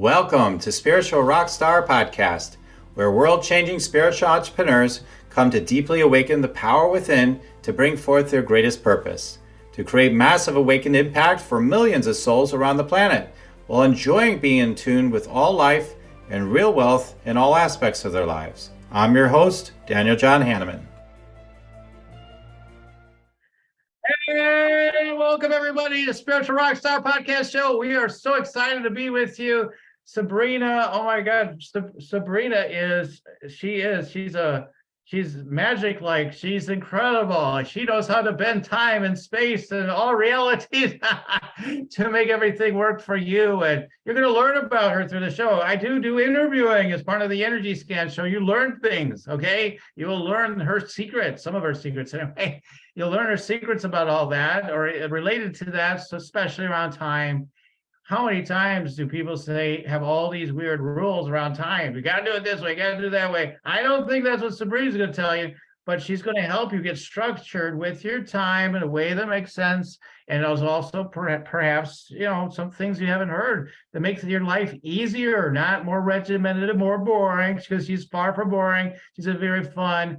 Welcome to Spiritual Rockstar Podcast, where world-changing spiritual entrepreneurs come to deeply awaken the power within to bring forth their greatest purpose, to create massive awakened impact for millions of souls around the planet, while enjoying being in tune with all life and real wealth in all aspects of their lives. I'm your host, Daniel John Hanneman. Hey, welcome everybody to Spiritual Rockstar Podcast Show. We are so excited to be with you. Sabrina, oh my God, Sabrina she's magic, like she's incredible. She knows how to bend time and space and all realities to make everything work for you. And you're going to learn about her through the show. I do interviewing as part of the Energy Scan show. You learn things, okay? You will learn her secrets, some of her secrets anyway. You'll learn her secrets about all that or related to that, so especially around time. How many times do people say, have all these weird rules around time? You got to do it this way, you got to do it that way. I don't think that's what Sabrina's going to tell you, but she's going to help you get structured with your time in a way that makes sense. And there's also perhaps, some things you haven't heard that makes your life easier, not more regimented, more boring, because she's far from boring. She's a very fun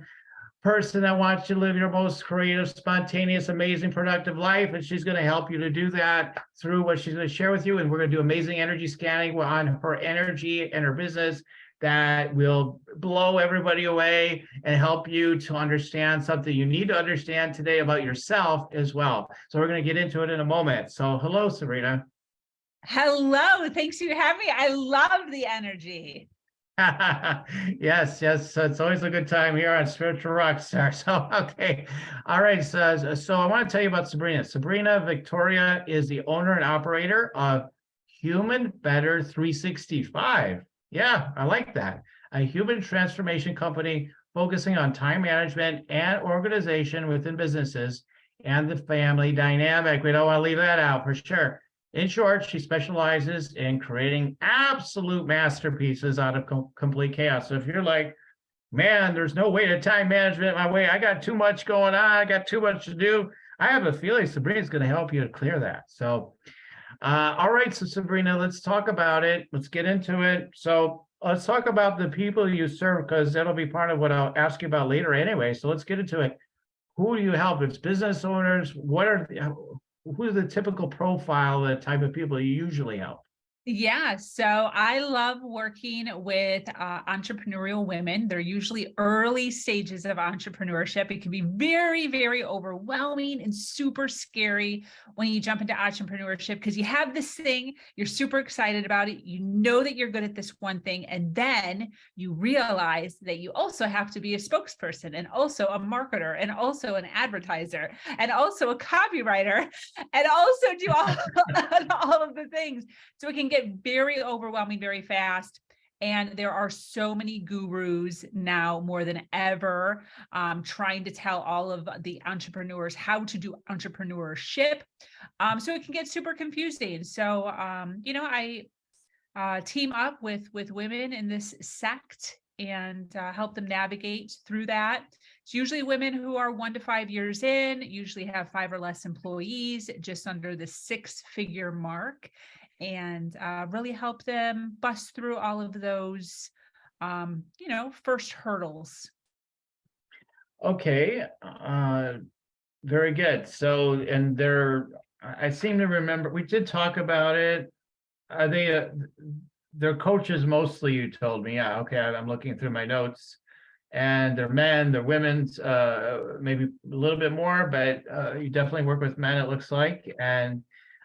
person that wants you to live your most creative, spontaneous, amazing, productive life. And she's going to help you to do that through what she's going to share with you. And we're going to do amazing energy scanning on her energy and her business that will blow everybody away and help you to understand something you need to understand today about yourself as well. So we're going to get into it in a moment. So hello, Sabrina. Hello. Thanks for having me. I love the energy. Yes. It's always a good time here on Spiritual Rockstar. So, okay. All right. So I want to tell you about Sabrina. Sabrina Victoria is the owner and operator of Human Better 365. Yeah, I like that. A human transformation company focusing on time management and organization within businesses and the family dynamic. We don't want to leave that out for sure. In short, she specializes in creating absolute masterpieces out of complete chaos. So if you're like, man, there's no way to time management my way, I got too much going on, I got too much to do, I have a feeling Sabrina's going to help you to clear that. So, all right, so Sabrina, let's talk about it. Let's get into it. So let's talk about the people you serve, because that'll be part of what I'll ask you about later anyway. So let's get into it. Who do you help? It's business owners. Who's the typical profile, the type of people you usually help? Yeah, so I love working with entrepreneurial women. They're usually early stages of entrepreneurship. It can be very, very overwhelming and super scary when you jump into entrepreneurship because you have this thing, you're super excited about it, you know that you're good at this one thing, and then you realize that you also have to be a spokesperson and also a marketer and also an advertiser and also a copywriter and also do all of the things. So it can get very overwhelming very fast. And there are so many gurus now more than ever trying to tell all of the entrepreneurs how to do entrepreneurship. So it can get super confusing. So, I team up with women in this sect and help them navigate through that. It's usually women who are 1 to 5 years in, usually have 5 or less employees, just under the 6-figure mark, and really help them bust through all of those, first hurdles. Okay, very good. So, and I seem to remember, we did talk about it. Are they, they're coaches mostly, you told me. Yeah, okay, I'm looking through my notes. And they're men, they're women's, maybe a little bit more, but you definitely work with men, it looks like. And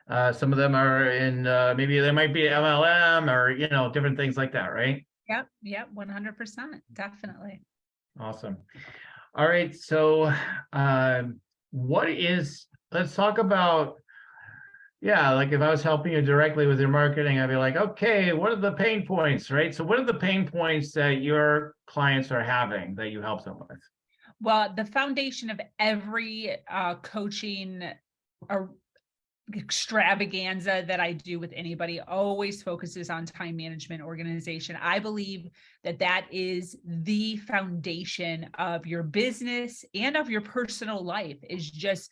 some of them are in, maybe they might be MLM or, different things like that, right? Yep, 100%, definitely. Awesome. All right, so let's talk about, like if I was helping you directly with your marketing, I'd be like, okay, what are the pain points, right? So what are the pain points that your clients are having that you help them with? Well, the foundation of every coaching extravaganza that I do with anybody always focuses on time management organization. I believe that is the foundation of your business and of your personal life, is just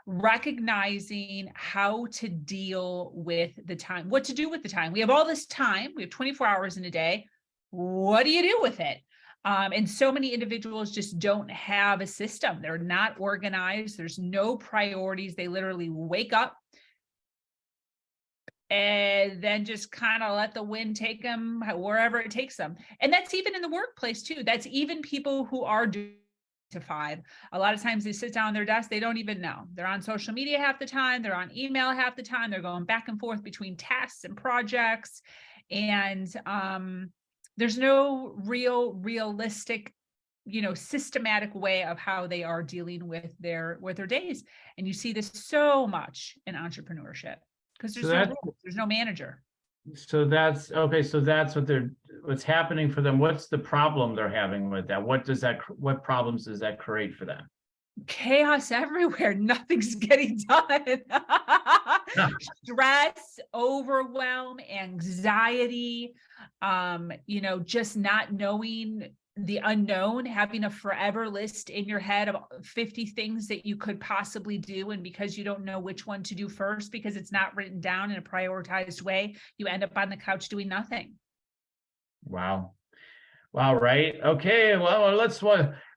recognizing how to deal with the time, what to do with the time. We have all this time, we have 24 hours in a day. What do you do with it? And so many individuals just don't have a system. They're not organized. There's no priorities. They literally wake up and then just kind of let the wind take them wherever it takes them. And that's even in the workplace too. That's even people who are doing to 5. A lot of times they sit down at their desk, they don't even know. They're on social media half the time, they're on email half the time, they're going back and forth between tasks and projects. And there's no realistic, systematic way of how they are dealing with their days. And you see this so much in entrepreneurship because there's no manager. So that's okay. So that's what's happening for them. What's the problem they're having with that? What problems does that create for them? Chaos everywhere. Nothing's getting done. Stress, overwhelm, anxiety, just not knowing the unknown, having a forever list in your head of 50 things that you could possibly do. And because you don't know which one to do first, because it's not written down in a prioritized way, you end up on the couch doing nothing. Wow. Wow, right. Okay, well,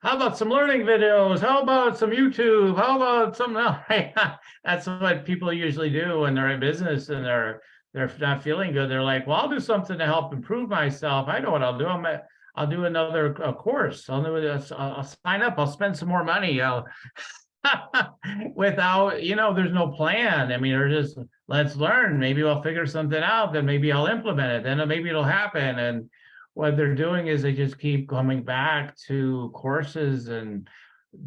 how about some learning videos? How about some YouTube? How about something else? That's what people usually do when they're in business and they're not feeling good. They're like, well, I'll do something to help improve myself. I know what I'll do. I'll do another course. I'll sign up. I'll spend some more money. Without, there's no plan. I mean, they're just, let's learn. Maybe I'll figure something out. Then maybe I'll implement it. Then maybe it'll happen. And what they're doing is they just keep coming back to courses and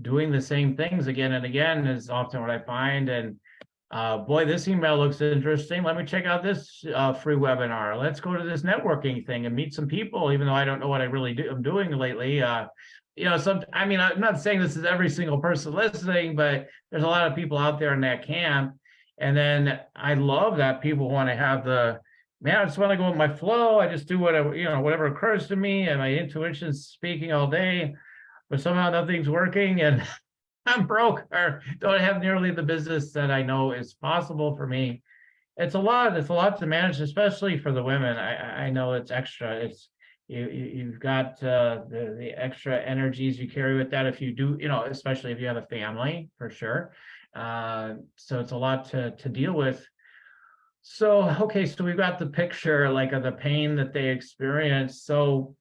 doing the same things again and again is often what I find. And boy, this email looks interesting. Let me check out this free webinar. Let's go to this networking thing and meet some people, even though I don't know what I'm doing lately. I'm not saying this is every single person listening, but there's a lot of people out there in that camp. And then I love that people want to have I just want to go with my flow. I just do whatever occurs to me, and my intuition's speaking all day, but somehow nothing's working and I'm broke or don't have nearly the business that I know is possible for me. It's a lot to manage, especially for the women. I know it's extra. You've got the extra energies you carry with that if you do, especially if you have a family, for sure. So it's a lot to deal with. So, okay, so we've got the picture like of the pain that they experience. So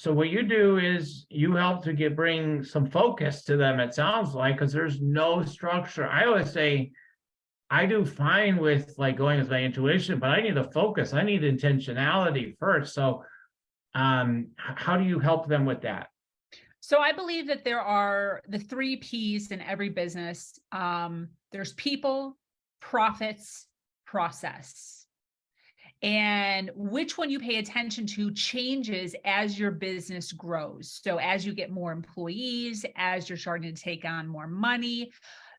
what you do is you help to bring some focus to them, it sounds like, because there's no structure. I always say I do fine with like going with my intuition, but I need a focus. I need intentionality first. So how do you help them with that? So I believe that there are the 3 P's in every business. There's people, profits, process. And which one you pay attention to changes as your business grows. So as you get more employees, as you're starting to take on more money,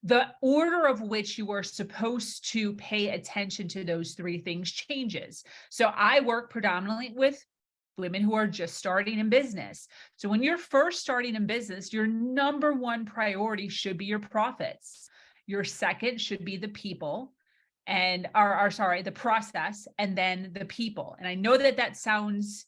the order of which you are supposed to pay attention to those 3 things changes. So I work predominantly with women who are just starting in business. So when you're first starting in business, your number 1 priority should be your profits. Your second should be the people. And the process, and then the people. And I know that sounds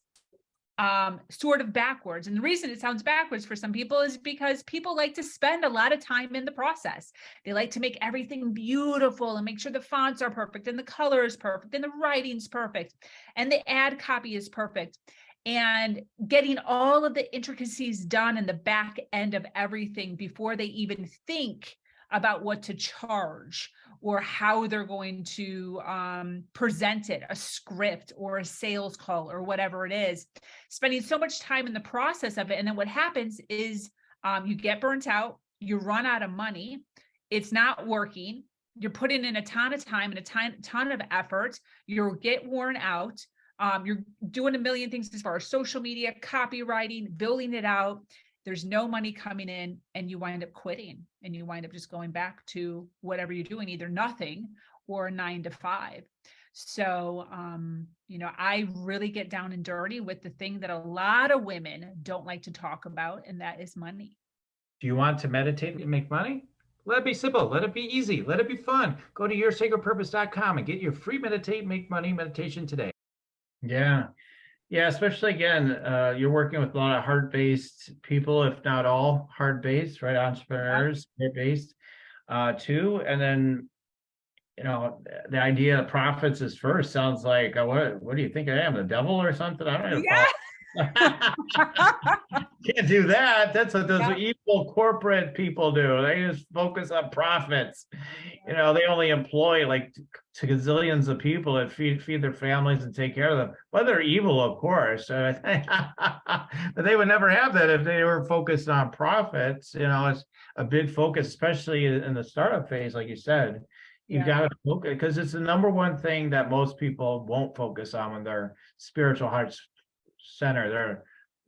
sort of backwards. And the reason it sounds backwards for some people is because people like to spend a lot of time in the process. They like to make everything beautiful and make sure the fonts are perfect and the color is perfect and the writing's perfect and the ad copy is perfect. And getting all of the intricacies done in the back end of everything before they even think about what to charge or how they're going to present it, a script or a sales call or whatever it is, spending so much time in the process of it. And then what happens is you get burnt out, you run out of money, it's not working, you're putting in a ton of time and a ton of effort, you'll get worn out, you're doing a million things as far as social media, copywriting, building it out. There's no money coming in and you wind up quitting and you wind up just going back to whatever you're doing, either nothing or 9 to 5. So, I really get down and dirty with the thing that a lot of women don't like to talk about, and that is money. Do you want to meditate and make money? Let it be simple. Let it be easy. Let it be fun. Go to yoursacredpurpose.com and get your free meditate, make money meditation today. Yeah. Yeah, especially again, you're working with a lot of heart-based people, if not all heart-based, right? Entrepreneurs, heart-based, too. And then, the idea of profits is first sounds like, what do you think I am, the devil or something? I don't know. Yeah. Can't do that. That's what those Yeah. evil corporate people do. They just focus on profits. They only employ like to gazillions of people that feed their families and take care of them. But they're evil, of course. But they would never have that if they were focused on profits. It's a big focus, especially in the startup phase, like you said. You've got to focus because it's the number one thing that most people won't focus on when their spiritual hearts center.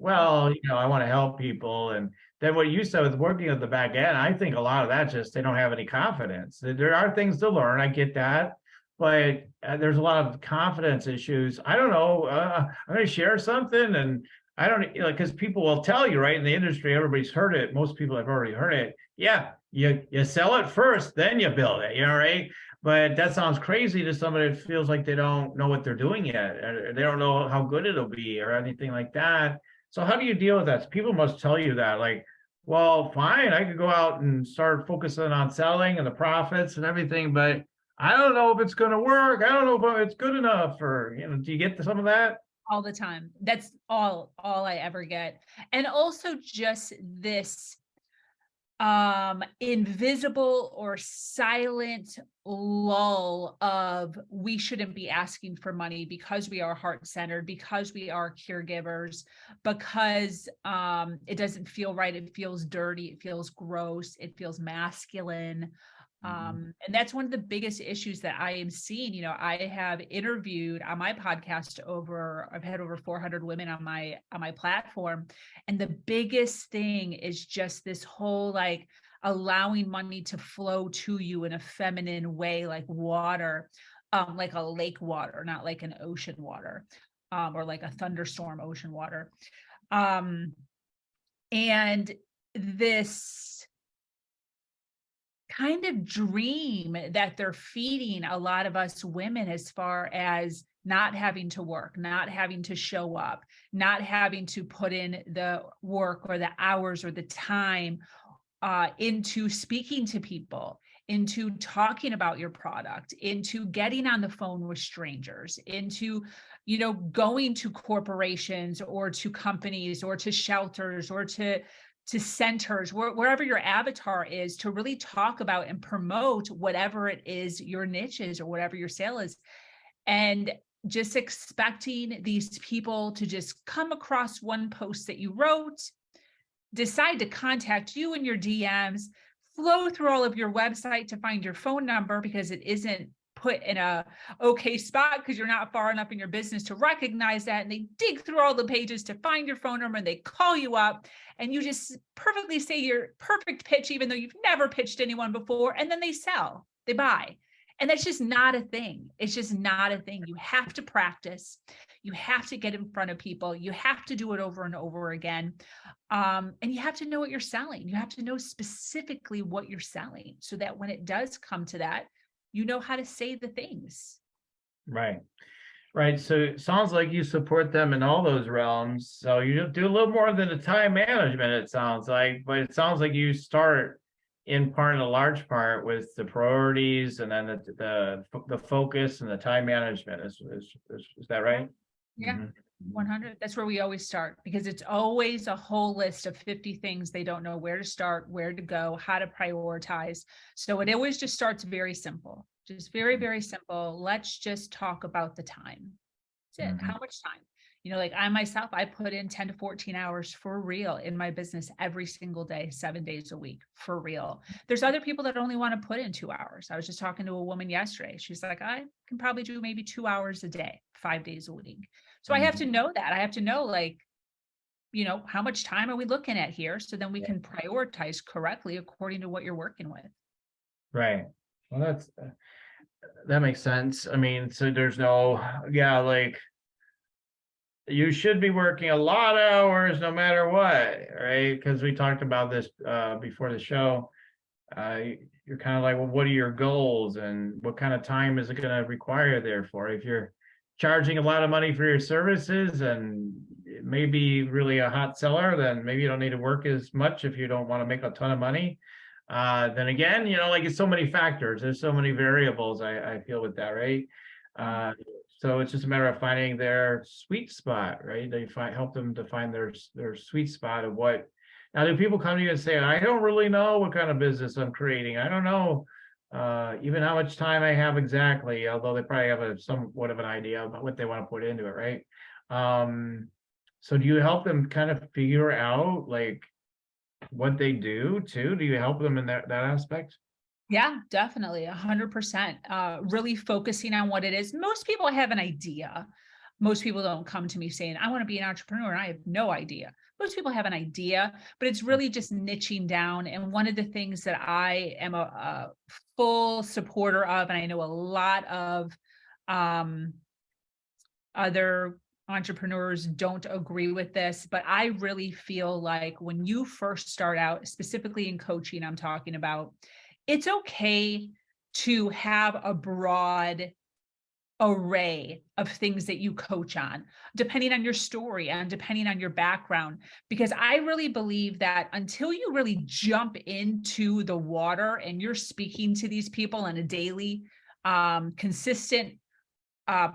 I want to help people. And then what you said with working at the back end, I think a lot of that just they don't have any confidence. There are things to learn. I get that. But there's a lot of confidence issues. I don't know. I'm going to share something, and I don't, because people will tell you, right? In the industry, everybody's heard it. Most people have already heard it. Yeah, you sell it first, then you build it. Right? But that sounds crazy to somebody that feels like they don't know what they're doing yet, or they don't know how good it'll be, or anything like that. So how do you deal with that? People must tell you that, like, well, fine, I could go out and start focusing on selling and the profits and everything, but I don't know if it's going to work. I don't know if it's good enough, or do you get some of that? All the time. That's all I ever get. And also just this invisible or silent lull of we shouldn't be asking for money because we are heart-centered, because we are caregivers, because it doesn't feel right. It feels dirty. It feels gross. It feels masculine. And that's one of the biggest issues that I am seeing. I have interviewed on my podcast I've had over 400 women on my platform. And the biggest thing is just this whole, like, allowing money to flow to you in a feminine way, like water, like a lake water, not like an ocean water, or like a thunderstorm ocean water. And this kind of dream that they're feeding a lot of us women, as far as not having to work, not having to show up, not having to put in the work or the hours or the time into speaking to people, into talking about your product, into getting on the phone with strangers, into going to corporations or to companies or to shelters or to centers, wherever your avatar is, to really talk about and promote whatever it is your niche is or whatever your sale is. And just expecting these people to just come across one post that you wrote, decide to contact you in your DMs, flow through all of your website to find your phone number because it isn't put in a okay spot because you're not far enough in your business to recognize that. And they dig through all the pages to find your phone number, and they call you up and you just perfectly say your perfect pitch, even though you've never pitched anyone before. And then they sell, they buy. And that's just not a thing. It's just not a thing. You have to practice. You have to get in front of people. You have to do it over and over again. And you have to know what you're selling. You have to know specifically what you're selling so that when it does come to that, you know how to say the things. Right. Right. So it sounds like you support them in all those realms. So you do a little more than the time management, it sounds like, but it sounds like you start in part, in a large part, with the priorities, and then the focus and the time management. Is that right? Yeah. 100. That's where we always start, because it's always a whole list of 50 things. They don't know where to start, where to go, how to prioritize. So it always just starts very simple, just very, very simple. Let's just talk about the time. That's it. How much time? Like I myself, I put in 10 to 14 hours for real in my business every single day, 7 days a week, for real. There's other people that only want to put in 2 hours. I was just talking to a woman yesterday. She's like, I can probably do maybe 2 hours a day, 5 days a week. So I have to know that. I have to know, like, how much time are we looking at here? So then we can prioritize correctly according to what you're working with. Right. Well, that makes sense. I mean, so there's no, like, you should be working a lot of hours no matter what, right? Because we talked about this before the show. uh, you're kind of like, well, what are your goals and what kind of time is it going to require there for? If you're charging a lot of money for your services and it may be really a hot seller, then maybe you don't need to work as much if you don't want to make a ton of money. Then again, like it's so many factors. There's so many variables I feel with that, right? Uh, so it's just a matter of finding their sweet spot, right? They help them to find their sweet spot of what. Now, do people come to you and say, I don't really know what kind of business I'm creating. I don't know even how much time I have exactly, although they probably have somewhat of an idea about what they want to put into it, right? So do you help them kind of figure out like what they do too? Do you help them in that aspect? Yeah, definitely. 100%. Really focusing on what it is. Most people have an idea. Most people don't come to me saying, I want to be an entrepreneur, and I have no idea. Most people have an idea, but it's really just niching down. And one of the things that I am a full supporter of, and I know a lot of other entrepreneurs don't agree with this, but I really feel like when you first start out, specifically in coaching, I'm talking about, it's okay to have a broad array of things that you coach on, depending on your story and depending on your background. Because I really believe that until you really jump into the water and you're speaking to these people on a daily, consistent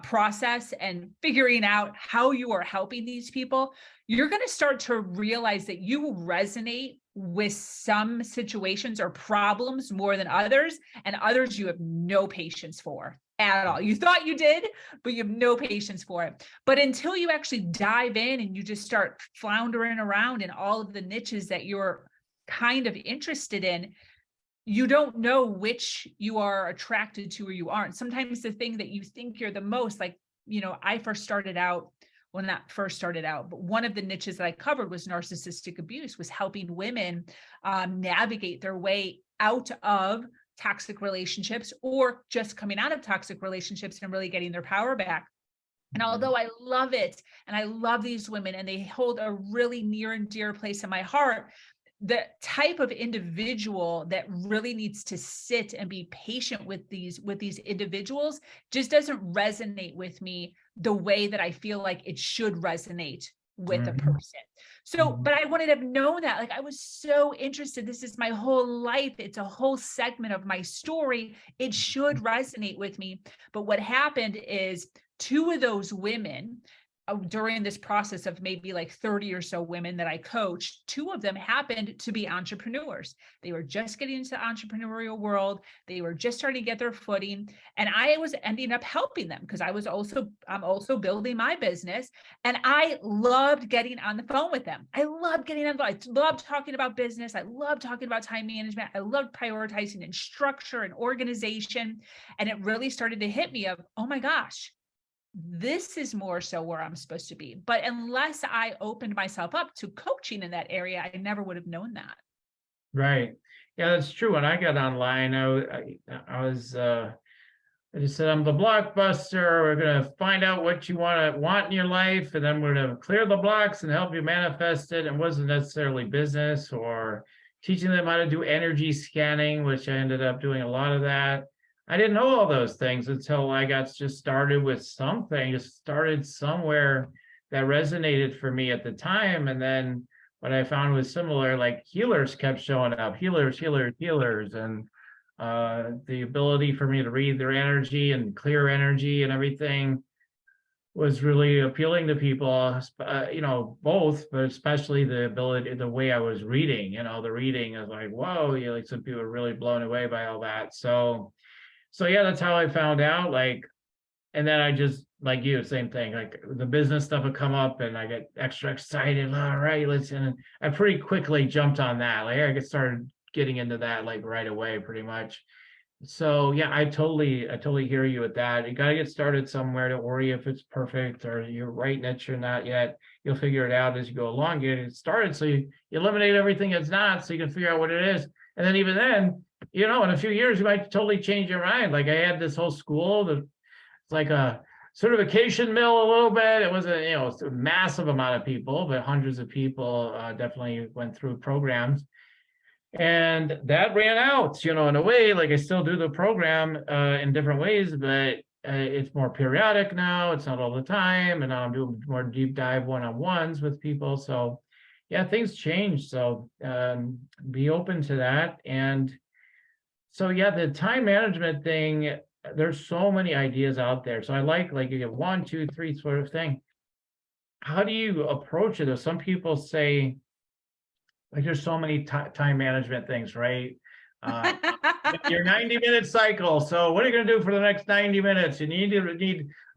process and figuring out how you are helping these people, you're going to start to realize that you resonate with some situations or problems more than others, and others you have no patience for at all. You thought you did, but you have no patience for it. But until you actually dive in and you just start floundering around in all of the niches that you're kind of interested in, you don't know which you are attracted to or you aren't. Sometimes the thing that you think you're the most, like, I first started out, well, not first started out, but one of the niches that I covered was narcissistic abuse, was helping women navigate their way out of toxic relationships or just coming out of toxic relationships and really getting their power back. And although I love it, and I love these women, and they hold a really near and dear place in my heart, the type of individual that really needs to sit and be patient with these individuals just doesn't resonate with me the way that I feel like it should resonate with a person. So, but I wanted to have known that, like, I was so interested. This is my whole life. It's a whole segment of my story. It should resonate with me. But what happened is, two of those women, during this process of maybe like 30 or so women that I coached, two of them happened to be entrepreneurs. They were just getting into the entrepreneurial world. They were just starting to get their footing. And I was ending up helping them because I'm also building my business. And I loved getting on the phone with them. I loved getting on the phone. I loved talking about business. I loved talking about time management. I loved prioritizing and structure and organization. And it really started to hit me of, oh my gosh, this is more so where I'm supposed to be. But unless I opened myself up to coaching in that area, I never would have known that. Right. Yeah, that's true. When I got online, I just said, I'm the blockbuster. We're going to find out what you want in your life, and then we're going to clear the blocks and help you manifest it. It wasn't necessarily business or teaching them how to do energy scanning, which I ended up doing a lot of that. I didn't know all those things until I got just started with something, just started somewhere that resonated for me at the time. And then what I found was similar, like healers kept showing up, healers. And the ability for me to read their energy and clear energy and everything was really appealing to people, both, but especially the way I was reading, the reading is like, whoa, like some people were really blown away by all that. So yeah, that's how I found out. Like, and then I just, like you, same thing. Like the business stuff would come up, and I get extra excited. All right, and I pretty quickly jumped on that. Like I started getting into that like right away, pretty much. So yeah, I totally hear you with that. You got to get started somewhere. Don't worry if it's perfect or you're right niche or not yet. You'll figure it out as you go along. Get it started, so you eliminate everything that's not, so you can figure out what it is. And then even then, in a few years, you might totally change your mind. Like I had this whole school that it's like a certification mill a little bit. It wasn't, it's a massive amount of people, but hundreds of people definitely went through programs. And that ran out, in a way. Like I still do the program in different ways, but it's more periodic now. It's not all the time. And now I'm doing more deep dive one-on-ones with people. So yeah, things change. So be open to that. And so yeah, the time management thing, there's so many ideas out there. So I like you get 1, 2, 3 sort of thing. How do you approach it? There's some people say, like there's so many time management things, right? Uh, your 90-minute cycle. So what are you going to do for the next 90 minutes? You need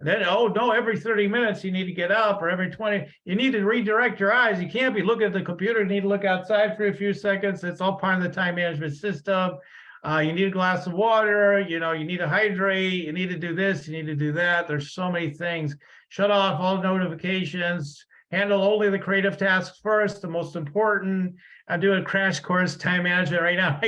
then, oh no, every 30 minutes you need to get up, or every 20, you need to redirect your eyes. You can't be looking at the computer. You need to look outside for a few seconds. It's all part of the time management system. You need a glass of water, you need to hydrate, you need to do this, you need to do that. There's so many things. Shut off all notifications, handle only the creative tasks first, the most important. I'm doing a crash course time management right now.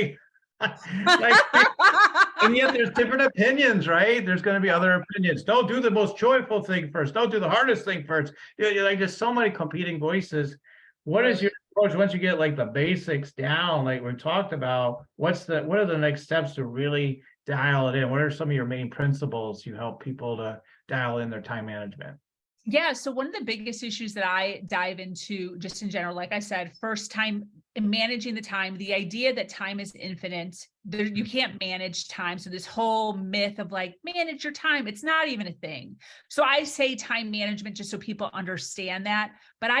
And yet there's different opinions, right? There's going to be other opinions. Don't do the most joyful thing first. Don't do the hardest thing first. Like there's so many competing voices. What is your approach once you get like the basics down, like we talked about? What are the next steps to really dial it in? What are some of your main principles you help people to dial in their time management? Yeah. So one of the biggest issues that I dive into just in general, like I said, first time managing the time, the idea that time is infinite, you can't manage time. So this whole myth of like, manage your time, it's not even a thing. So I say time management just so people understand that, but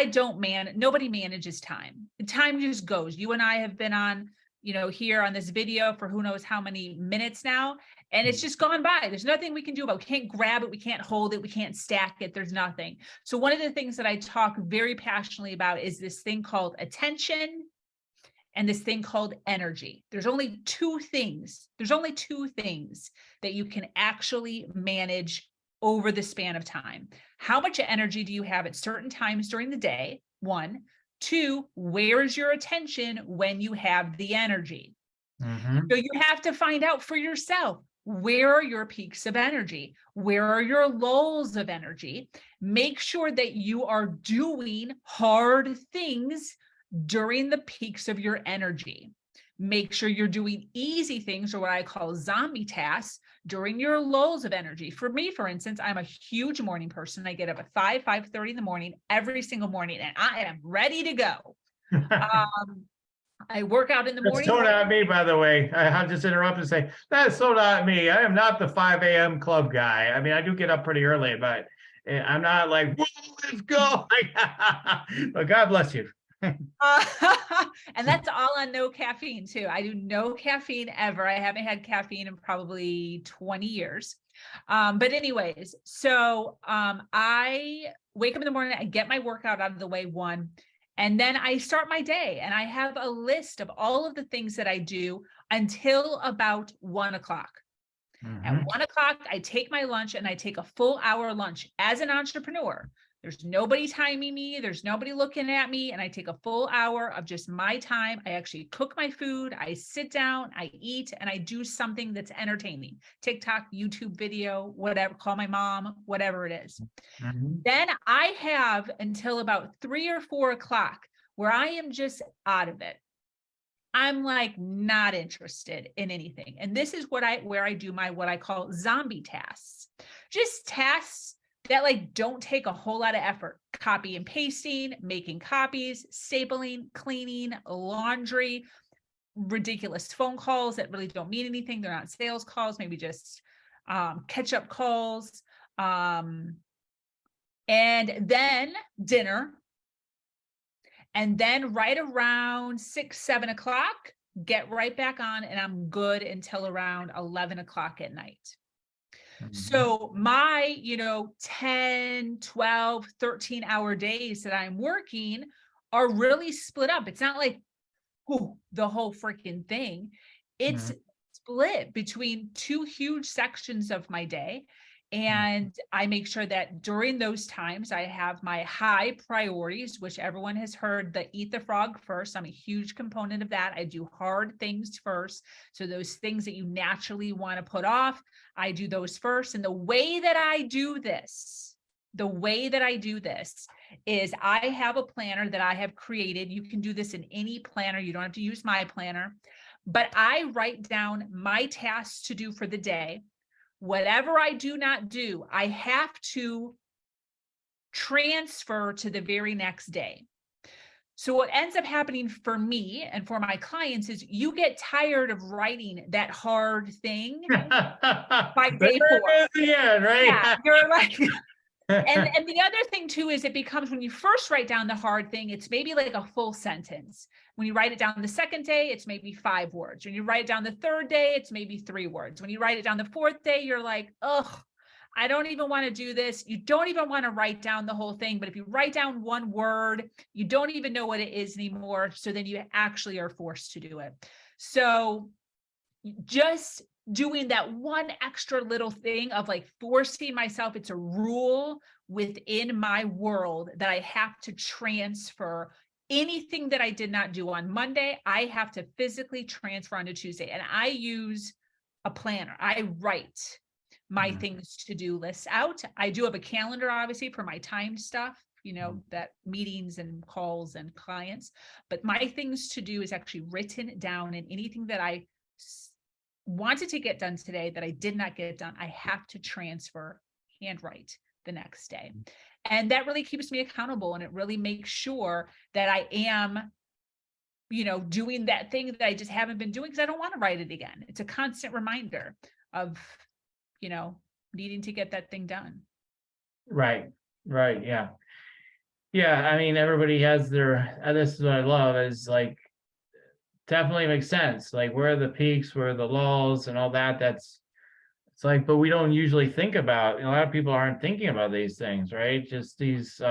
nobody manages time. Time just goes. You and I have been on, here on this video for who knows how many minutes now. And it's just gone by. There's nothing we can do about it. We can't grab it. We can't hold it. We can't stack it. There's nothing. So one of the things that I talk very passionately about is this thing called attention and this thing called energy. There's only two things that you can actually manage over the span of time. How much energy do you have at certain times during the day? 1. 2, where is your attention when you have the energy? So you have to find out for yourself, where are your peaks of energy? Where are your lulls of energy? Make sure that you are doing hard things during the peaks of your energy. Make sure you're doing easy things, or what I call zombie tasks, during your lulls of energy. For me, for instance, I'm a huge morning person. I get up at 5:30 in the morning every single morning, and I am ready to go. I work out in the morning. That's so not me, by the way. I'll just interrupt and say, that's so not me. I am not the 5 a.m. club guy. I mean, I do get up pretty early, but I'm not like, let's go. But God bless you. And that's all on no caffeine too. I do no caffeine ever. I haven't had caffeine in probably 20 years. But anyways, so I wake up in the morning, I get my workout out of the way, 1, and then I start my day, and I have a list of all of the things that I do until about 1 o'clock. At 1 o'clock, I take my lunch, and I take a full hour lunch. As an entrepreneur, there's nobody timing me. There's nobody looking at me. And I take a full hour of just my time. I actually cook my food. I sit down, I eat, and I do something that's entertaining. TikTok, YouTube video, whatever, call my mom, whatever it is. Then I have until about 3 or 4 o'clock where I am just out of it. I'm like not interested in anything. And this is where I do my, what I call zombie tasks, just tasks that like don't take a whole lot of effort. Copy and pasting, making copies, stapling, cleaning, laundry, ridiculous phone calls that really don't mean anything. They're not sales calls, maybe just catch up calls. And then dinner. And then right around 6, 7 o'clock, get right back on, and I'm good until around 11 o'clock at night. So my, 10, 12, 13-hour days that I'm working are really split up. It's not like the whole freaking thing. It's split between 2 huge sections of my day. And I make sure that during those times I have my high priorities, which everyone has heard, the eat the frog first. I'm a huge component of that. I do hard things first. So those things that you naturally want to put off, I do those first. And the way that I do this the way that I do this is I have a planner that I have created. You can do this in any planner. You don't have to use my planner, but I write down my tasks to do for the day. Whatever I do not do, I have to transfer to the very next day. So what ends up happening for me and for my clients is you get tired of writing that hard thing by day 4. Yeah, right. Yeah, you're like, and the other thing too is it becomes, when you first write down the hard thing, it's maybe like a full sentence. When you write it down the second day, it's maybe 5 words. When you write it down the third day, it's maybe 3 words. When you write it down the fourth day, you're like, ugh, I don't even want to do this. You don't even want to write down the whole thing. But if you write down 1 word, you don't even know what it is anymore. So then you actually are forced to do it. So just doing that one extra little thing of like forcing myself, it's a rule within my world that I have to transfer anything that I did not do on Monday. I have to physically transfer onto Tuesday, and I use a planner. I write my things to do lists out. I do have a calendar, obviously, for my time stuff, you know, that meetings and calls and clients, but my things to do is actually written down, and anything that I wanted to get done today that I did not get done, I have to transfer, handwrite the next day. And that really keeps me accountable, and it really makes sure that I am, you know, doing that thing that I just haven't been doing because I don't want to write it again. It's a constant reminder of, you know, needing to get that thing done. Right. Yeah. Yeah. I mean, everybody has their, this is what I love is like, definitely makes sense. Like, where are the peaks, where are the lulls and all that? It's like, but we don't usually think about, you know, a lot of people aren't thinking about these things, right? Just these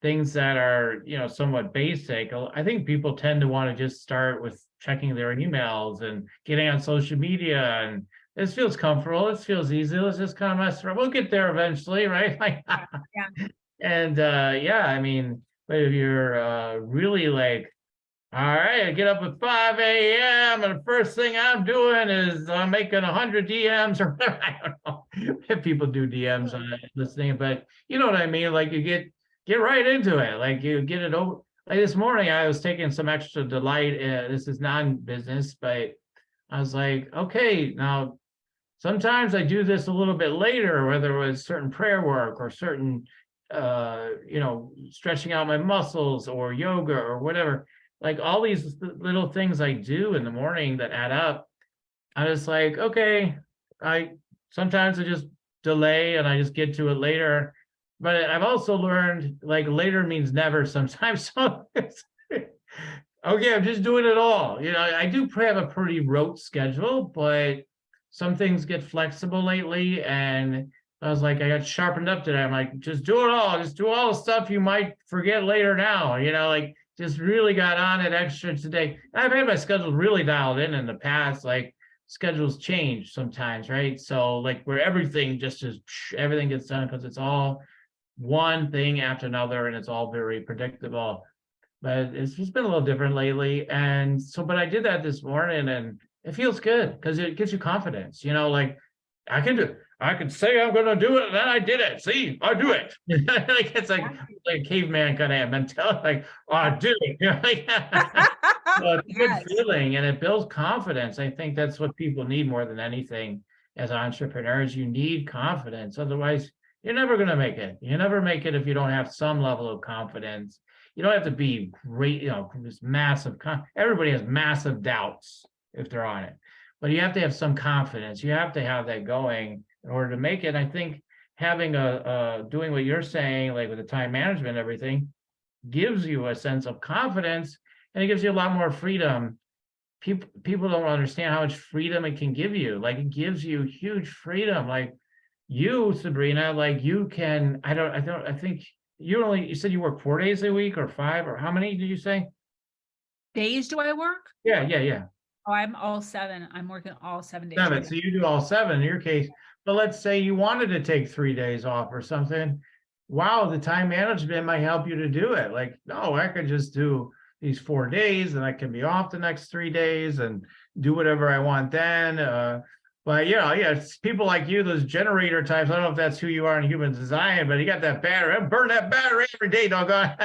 things that are, you know, somewhat basic. I think people tend to want to just start with checking their emails and getting on social media, and this feels comfortable. This feels easy. Let's just kind of mess around. We'll get there eventually, right? Like, Yeah. and yeah, I mean, but if you're really like, all right, I get up at 5 a.m. and the first thing I'm doing is making 100 DMs or whatever. I don't know if people do DMs on listening, but you know what I mean? Like, you get right into it. Like, you get it over. Like this morning, I was taking some extra delight. This is non-business, but I was like, okay, now sometimes I do this a little bit later, whether it was certain prayer work or certain, you know, stretching out my muscles or yoga or whatever. Like, all these little things I do in the morning that add up. I was like, okay, sometimes I just delay and I just get to it later. But I've also learned, like, later means never sometimes. So okay, I'm just doing it all. You know, I do have a pretty rote schedule, but some things get flexible lately. And I was like, I got sharpened up today. I'm like, just do it all. Just do all the stuff you might forget later now. You know, like, just really got on it extra today. I've had my schedule really dialed in the past. Like, schedules change sometimes, right? So like, where everything just is, everything gets done because it's all one thing after another, and it's all very predictable. But it's just been a little different lately. And so, but I did that this morning, and it feels good because it gives you confidence. You know, like, I can say I'm going to do it, and then I did it. See, I do it. Like, it's like a caveman kind of mentality. Like, oh, I did it. You know, like, so it's a good feeling, and it builds confidence. I think that's what people need more than anything as entrepreneurs. You need confidence. Otherwise, you're never going to make it. You never make it if you don't have some level of confidence. You don't have to be great, you know, this massive. Everybody has massive doubts if they're on it, but you have to have some confidence. You have to have that going in order to make it. I think having doing what you're saying, like with the time management and everything, gives you a sense of confidence, and it gives you a lot more freedom. People don't understand how much freedom it can give you. Like, it gives you huge freedom. Like, you, Sabrina, like, you can, I think you said you work 4 days a week or 5, or how many did you say? Days do I work? Yeah. Oh, I'm all 7. I'm working all 7 days. 7. So you do all 7 in your case. But let's say you wanted to take 3 days off or something. Wow, the time management might help you to do it. Like, no, I could just do these 4 days, and I can be off the next 3 days and do whatever I want then. But yeah, it's people like you, those generator types. I don't know if that's who you are in human design, but you got that battery. I burn that battery every day, doggone.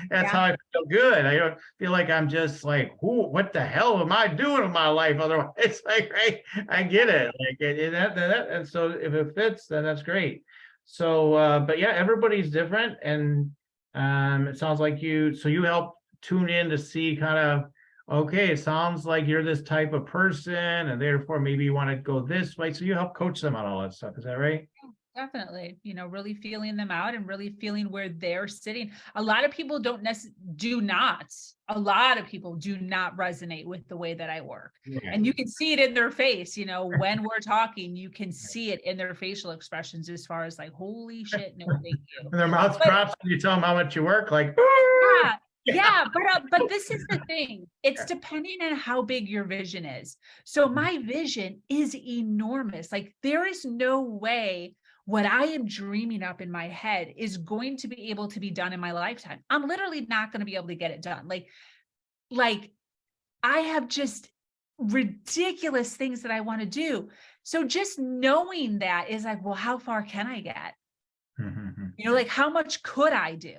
That's how I feel good. I don't feel like I'm just like, who? What the hell am I doing with my life? Otherwise, it's like, right? I get it. Like, and so if it fits, then that's great. So, but yeah, everybody's different, and it sounds like so you help tune in to see kind of, okay, it sounds like you're this type of person, and therefore maybe you want to go this way. So you help coach them on all that stuff. Is that right? Definitely, really feeling them out and really feeling where they're sitting. A lot of people a lot of people do not resonate with the way that I work. Yeah. And you can see it in their face, when we're talking, you can see it in their facial expressions as far as like, holy shit, no, thank you. And their mouth drops when you tell them how much you work, like, yeah. Yeah, but this is the thing. It's depending on how big your vision is. So my vision is enormous. Like there is no way what I am dreaming up in my head is going to be able to be done in my lifetime. I'm literally not going to be able to get it done. Like I have just ridiculous things that I want to do. So just knowing that is like, well, how far can I get? Like how much could I do?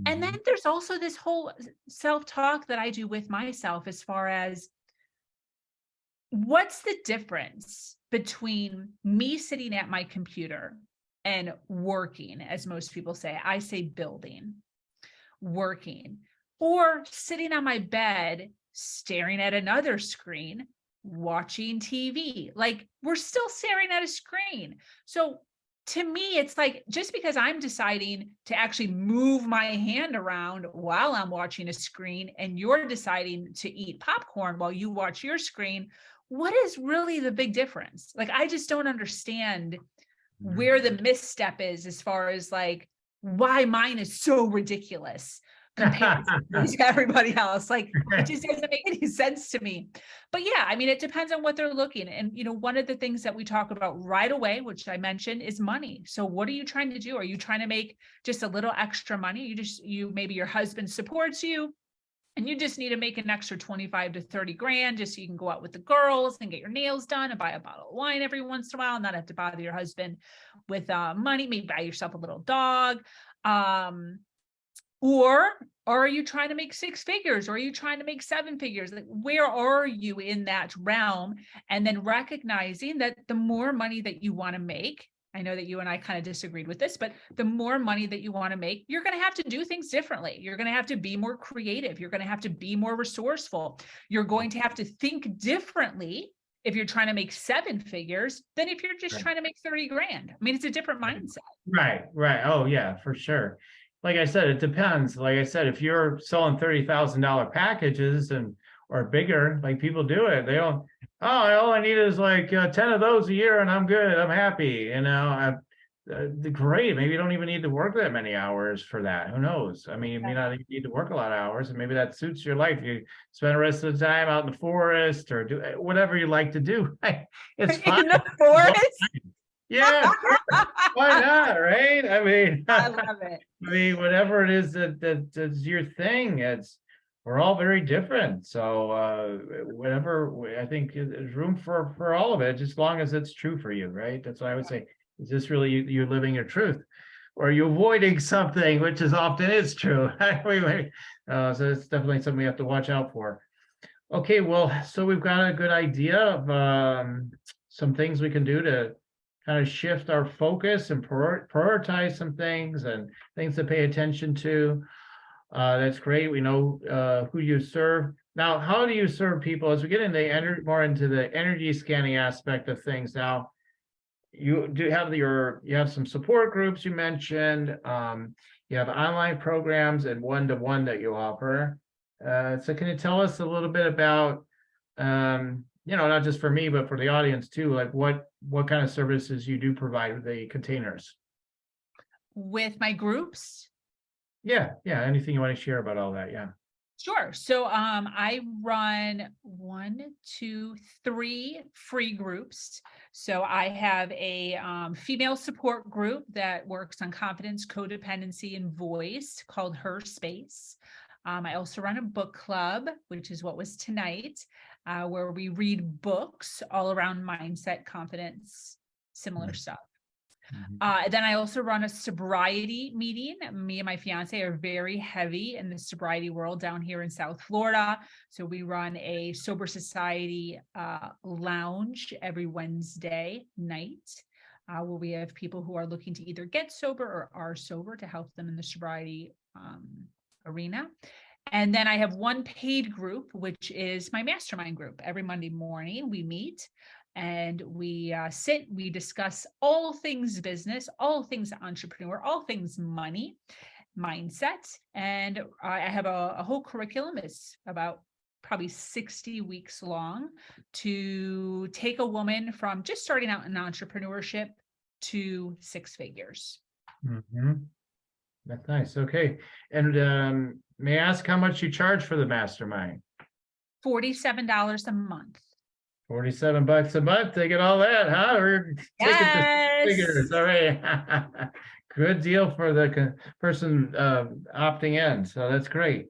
And then there's also this whole self-talk that I do with myself as far as what's the difference between me sitting at my computer and working, as most people say. I say building, working, or sitting on my bed, staring at another screen, watching TV. Like we're still staring at a screen. So to me, it's like, just because I'm deciding to actually move my hand around while I'm watching a screen and you're deciding to eat popcorn while you watch your screen, what is really the big difference? Like, I just don't understand where the misstep is as far as like why mine is so ridiculous compared to everybody else. Like it just doesn't make any sense to me. But yeah, I mean, it depends on what they're looking. And one of the things that we talk about right away, which I mentioned, is money. So what are you trying to do? Are you trying to make just a little extra money? Maybe your husband supports you and you just need to make an extra 25 to 30 grand just so you can go out with the girls and get your nails done and buy a bottle of wine every once in a while and not have to bother your husband with money. Maybe buy yourself a little dog. Or are you trying to make 6 figures? Or are you trying to make 7 figures? Like, where are you in that realm? And then recognizing that the more money that you want to make, I know that you and I kind of disagreed with this, but the more money that you want to make, you're going to have to do things differently. You're going to have to be more creative. You're going to have to be more resourceful. You're going to have to think differently if you're trying to make 7 figures than if you're just trying to make 30 grand. I mean, it's a different mindset. Right. Oh yeah, for sure. Like I said, it depends. Like I said, if you're selling $30,000 packages or bigger, like people do it, they don't, all I need is like 10 of those a year and I'm good. I'm happy. Great. Maybe you don't even need to work that many hours for that. Who knows? I mean, you may not even need to work a lot of hours, and maybe that suits your life. You spend the rest of the time out in the forest or do whatever you like to do. It's fine. In the forest? Yeah, why not, right? I mean, I love it. I mean, whatever it is that's your thing, we're all very different. So whatever, I think there's room for all of it, just as long as it's true for you, right? That's what I would say. Is this really you living your truth? Or are you avoiding something, which is often is true? So it's definitely something we have to watch out for. Okay, well, so we've got a good idea of some things we can do to kind of shift our focus and prioritize some things and things to pay attention to. That's great. We know who you serve. Now, how do you serve people? As we get into more into the energy scanning aspect of things now, you have some support groups you mentioned. You have online programs and one-to-one that you offer. So can you tell us a little bit about not just for me, but for the audience too, like what kind of services you do provide with the containers? With my groups? Yeah. Anything you want to share about all that? Yeah. Sure. So I run 3 free groups. So I have a female support group that works on confidence, codependency, and voice called Her Space. I also run a book club, which is what was tonight. where we read books all around mindset, confidence, similar stuff. Then I also run a sobriety meeting. Me and my fiance are very heavy in the sobriety world down here in South Florida. So we run a sober society lounge every Wednesday night, where we have people who are looking to either get sober or are sober to help them in the sobriety arena. And then I have one paid group, which is my mastermind group. Every Monday morning we meet and we we discuss all things business, all things entrepreneur, all things money, mindset. And I have a whole curriculum. It's about probably 60 weeks long to take a woman from just starting out in entrepreneurship to 6 figures. That's nice. Okay. And may I ask how much you charge for the mastermind? $47 a month. $47 a month to get all that, huh? We're taking the figures. All right. Good deal for the person opting in. So that's great.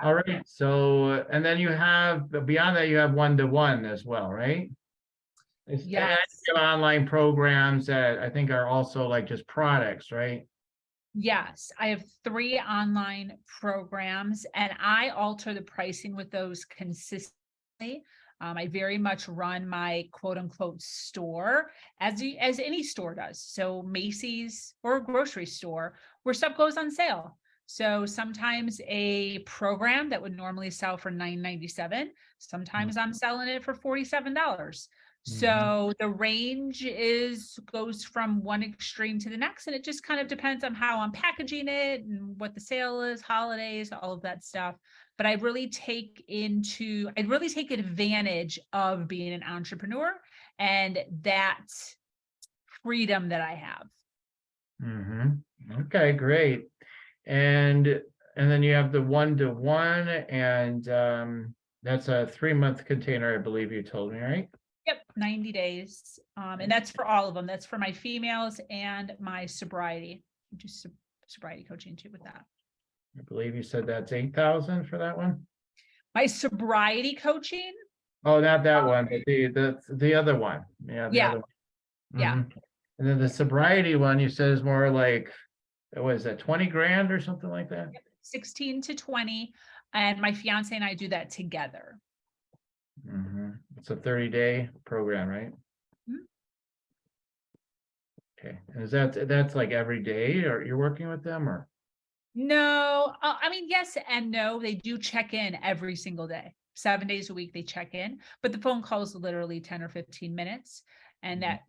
All right. So, and then you have, beyond that, you have one-to-one as well, right? Yes. You have online programs that I think are also like just products, right? Yes, I have 3 online programs and I alter the pricing with those consistently. I very much run my quote unquote store as any store does. So Macy's or a grocery store where stuff goes on sale. So sometimes a program that would normally sell for $9.97, sometimes I'm selling it for $47. So the range goes from one extreme to the next, and it just kind of depends on how I'm packaging it and what the sale is, holidays, all of that stuff. But I really take advantage of being an entrepreneur and that freedom that I have. Okay, great. And then you have the one-to-one, and that's a 3-month container, I believe you told me, right? Yep, 90 days. And that's for all of them. That's for my females and my sobriety. I do sobriety coaching too with that. I believe you said that's 8,000 for that one. My sobriety coaching? Oh, not that one, but the other one. Yeah, the other one. Yeah. And then the sobriety one you said is more like, what is that, 20 grand or something like that? Yep, 16 to 20. And my fiance and I do that together. It's a 30-day program, right? Okay. And that's like every day, or you're working with them, or? No, I mean, yes and no. They do check in every single day. 7 days a week they check in, but the phone call is literally 10 or 15 minutes. And that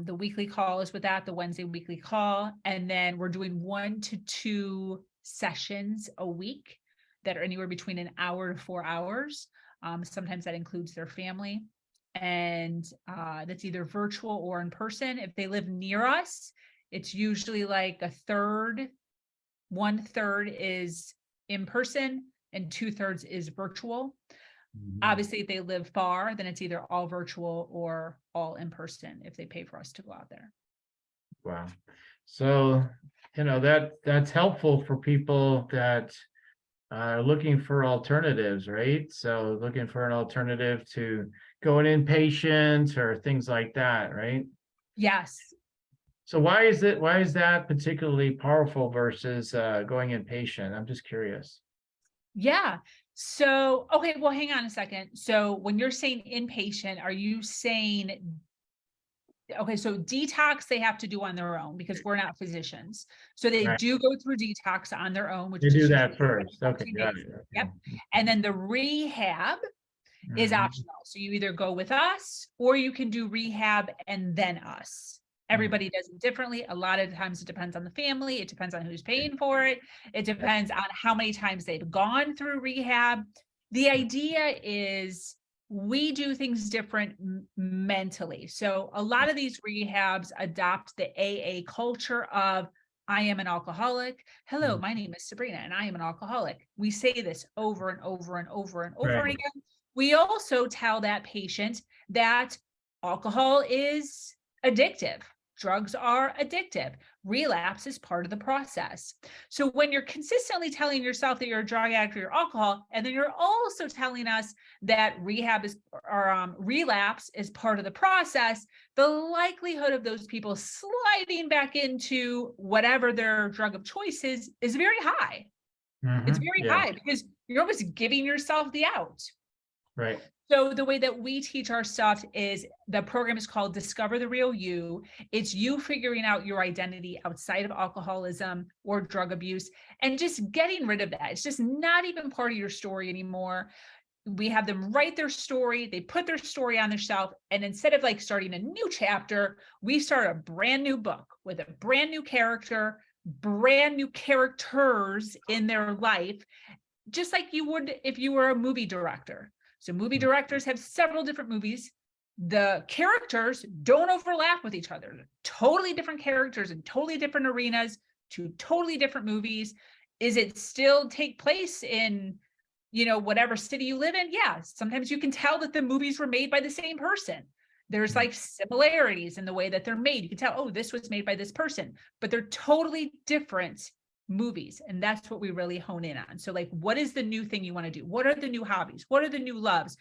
the weekly call is with that, the Wednesday weekly call. And then we're doing 1 to 2 sessions a week that are anywhere between an hour to 4 hours. Sometimes that includes their family, and that's either virtual or in person. If they live near us, it's usually like 1/3 is in person and 2/3 is virtual. Obviously, if they live far, then it's either all virtual or all in person if they pay for us to go out there. Wow. So, that's helpful for people that looking for alternatives, right? So looking for an alternative to going inpatient or things like that, right? Yes. So why is that particularly powerful versus going inpatient? I'm just curious. Yeah. So, okay, well, hang on a second. So when you're saying inpatient, are you saying, okay, so detox they have to do on their own because we're not physicians. So they do go through detox on their own, which they do that first. Okay, got it. Yep. And then the rehab is optional. So you either go with us or you can do rehab and then us. Everybody does it differently. A lot of times it depends on the family. It depends on who's paying for it. It depends on how many times they've gone through rehab. The idea is we do things different mentally. So a lot of these rehabs adopt the AA culture of, I am an alcoholic. Hello, my name is Sabrina and I am an alcoholic. We say this over and over and over and over again. We also tell that patient that alcohol is addictive. Drugs are addictive. Relapse is part of the process. So when you're consistently telling yourself that you're a drug addict or you're alcohol, and then you're also telling us that relapse is part of the process, the likelihood of those people sliding back into whatever their drug of choice is very high. It's very Yeah, high because you're almost giving yourself the out. right. So the way that we teach our stuff is the program is called Discover the Real You. It's you figuring out your identity outside of alcoholism or drug abuse and just getting rid of that. It's just not even part of your story anymore. We have them write their story, they put their story on the shelf, and instead of like starting a new chapter, we start a brand new book with a brand new character, brand new characters in their life, just like you would if you were a movie director. So movie directors have several different movies. The characters don't overlap with each other. They're totally different characters in totally different arenas, to totally different movies. Is it still take place in, whatever city you live in? Yeah, sometimes you can tell that the movies were made by the same person. There's like similarities in the way that they're made. You can tell, oh, this was made by this person, but they're totally different movies. And that's what we really hone in on. So like, what is the new thing you want to do? What are the new hobbies? What are the new loves?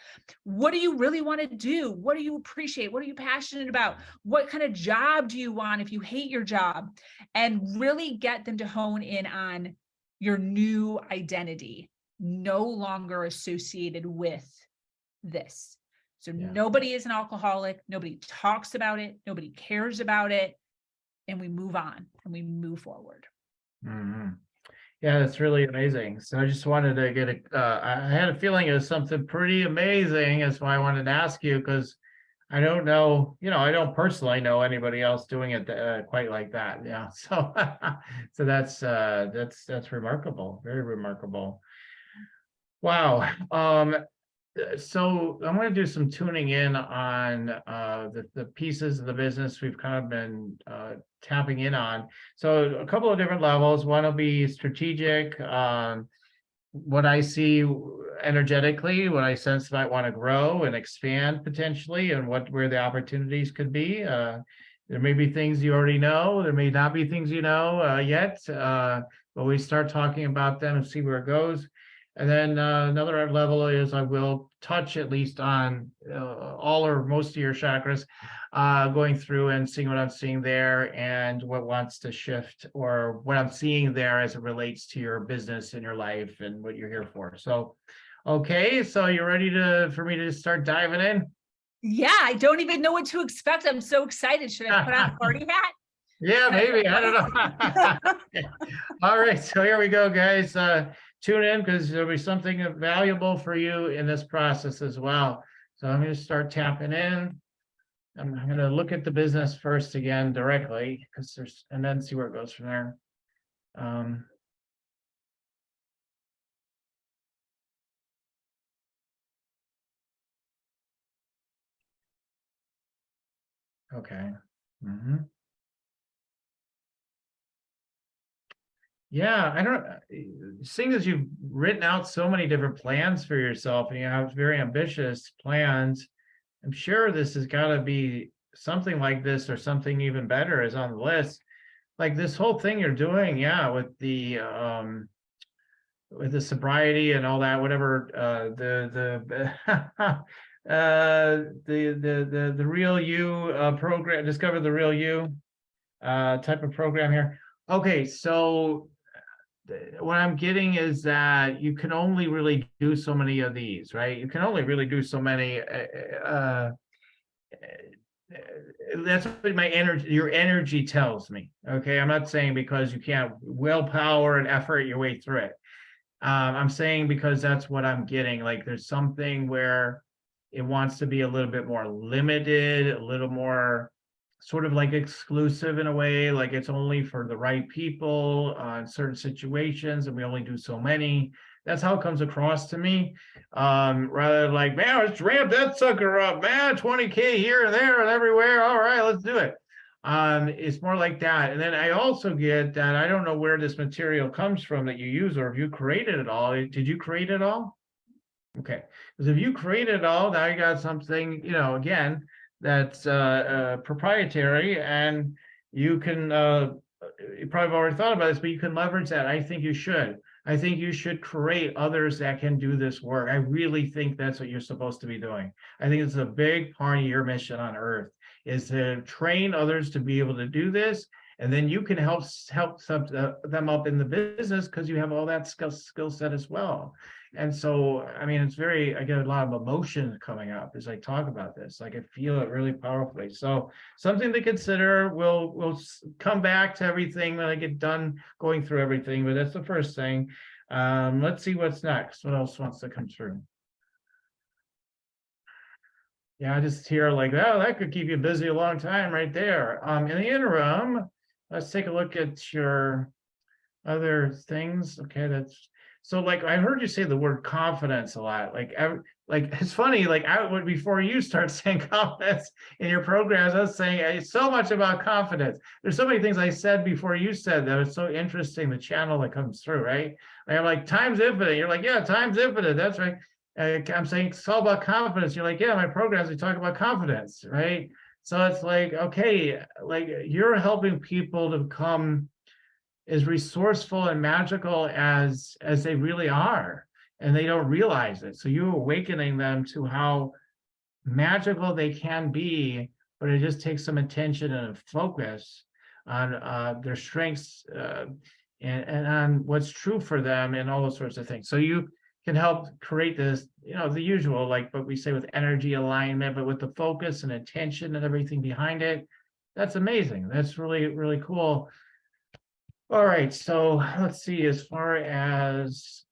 What do you really want to do? What do you appreciate? What are you passionate about? What kind of job do you want if you hate your job? And really get them to hone in on your new identity, no longer associated with this. So nobody is an alcoholic. Nobody talks about it. Nobody cares about it. And we move on and we move forward. Yeah, that's really amazing. So I just wanted to get I had a feeling it was something pretty amazing. That's why I wanted to ask you, because I don't know, I don't personally know anybody else doing it quite like that. Yeah. So, so that's remarkable. Very remarkable. Wow. So I'm going to do some tuning in on the pieces of the business we've kind of been tapping in on. So a couple of different levels. One will be strategic, what I see energetically, what I sense might want to grow and expand potentially, and where the opportunities could be. There may be things you already know. There may not be things yet, but we start talking about them and see where it goes. And then another level is I will touch at least on all or most of your chakras, going through and seeing what I'm seeing there and what wants to shift, or what I'm seeing there as it relates to your business and your life and what you're here for. So, okay, so you're ready for me to start diving in? Yeah, I don't even know what to expect. I'm so excited. Should I put on a party hat? Yeah, maybe. I don't know. All right, so here we go, guys. Tune in, because there'll be something valuable for you in this process as well. So I'm going to start tapping in. I'm going to look at the business first again directly, and then see where it goes from there. Okay. Yeah, I don't, seeing as you've written out so many different plans for yourself and you have very ambitious plans, I'm sure this has got to be something like this, or something even better is on the list. Like this whole thing you're doing, yeah, with the sobriety and all that, whatever, the real you program, Discover the Real You type of program here. Okay, so what I'm getting is that you can only really do so many of these, right? You can only really do so many. That's what your energy tells me. Okay, I'm not saying because you can't willpower and effort your way through it. I'm saying because that's what I'm getting. Like there's something where it wants to be a little bit more limited, a little more sort of like exclusive in a way, like it's only for the right people in certain situations, and we only do so many. That's how it comes across to me. Rather than like, man, let's ramp that sucker up, man, 20K here and there and everywhere. All right, let's do it. It's more like that. And then I also get that I don't know where this material comes from that you use, or if you created it all. Did you create it all? Okay, because if you created it all, now you got something, again, that's proprietary, and you can, you probably have already thought about this, but you can leverage that. I think you should. I think you should create others that can do this work. I really think that's what you're supposed to be doing. I think it's a big part of your mission on earth, is to train others to be able to do this. And then you can help them up in the business because you have all that skill set as well. And so, I mean, it's I get a lot of emotion coming up as I talk about this. Like I feel it really powerfully. So something to consider. We'll come back to everything when I get done going through everything, but that's the first thing. Let's see what's next. What else wants to come through? Yeah, I just hear like, oh, that could keep you busy a long time right there. In the interim, let's take a look at your other things. Okay, that's so like I heard you say the word confidence a lot. Like it's funny, like before you start saying confidence in your programs, I was saying it's so much about confidence. There's so many things I said before you said that. It's so interesting, the channel that comes through, right? Like, I'm like, time's infinite. You're like, yeah, time's infinite. That's right. I'm saying it's all about confidence. You're like, yeah, my programs, we talk about confidence, right? So it's like, okay, like you're helping people to become as resourceful and magical as they really are, and they don't realize it. So you're awakening them to how magical they can be, but it just takes some attention and a focus on their strengths and on what's true for them and all those sorts of things. So you can help create this, the usual, like what we say with energy alignment, but with the focus and attention and everything behind it. That's amazing. That's really, really cool. All right, so let's see, as far as,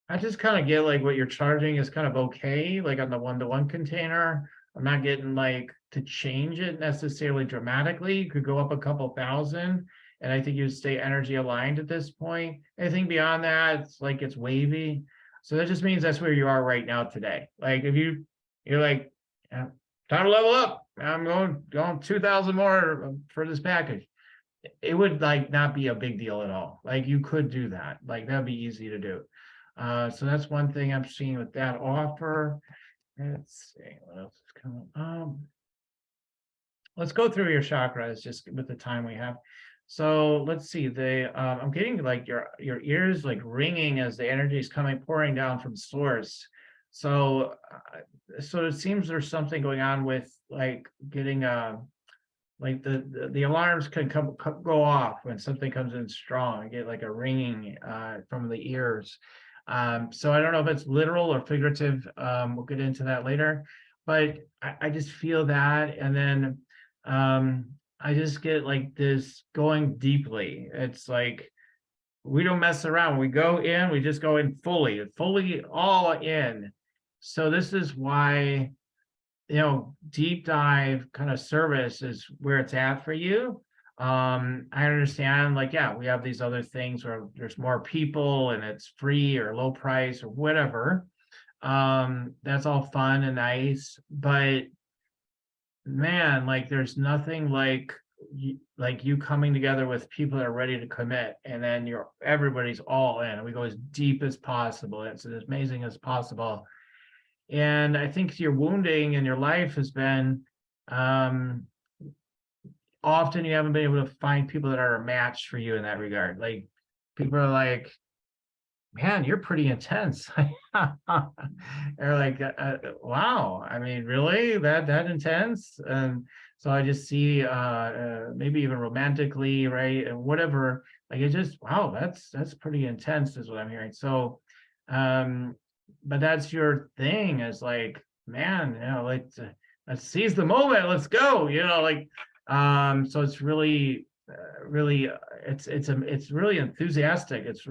I just kind of get like what you're charging is kind of okay, like on the one-to-one container. I'm not getting like to change it necessarily dramatically. You could go up a couple thousand, and I think you'd stay energy aligned at this point. Anything beyond that, it's like it's wavy. So that just means that's where you are right now today. Like if you're like, yeah, time to level up. I'm going 2,000 more for this package. It would like not be a big deal at all. Like you could do that. Like that'd be easy to do. So that's one thing I'm seeing with that offer. Let's see what else is coming. Let's go through your chakras just with the time we have. So let's see. I'm getting like your ears like ringing as the energy is pouring down from source. So it seems there's something going on with like getting like the alarms can go off when something comes in strong. I get like a ringing from the ears. So I don't know if it's literal or figurative. We'll get into that later, but I just feel that. And then I just get like this going deeply. It's like, we don't mess around. We go in, we just go in fully all in. So this is why, deep dive kind of service is where it's at for you. I understand, like, yeah, we have these other things where there's more people and it's free or low price or whatever. That's all fun and nice, but man, like there's nothing like you coming together with people that are ready to commit, and then everybody's all in. We go as deep as possible. It's as amazing as possible. And I think your wounding in your life has been often you haven't been able to find people that are a match for you in that regard. Like people are like, man, you're pretty intense. They're like, wow, I mean, really that intense? And so I just see maybe even romantically, right? And whatever, like it just, wow, that's pretty intense is what I'm hearing. So but that's your thing, is like, man, let's seize the moment, let's go, like so it's really it's really enthusiastic. It's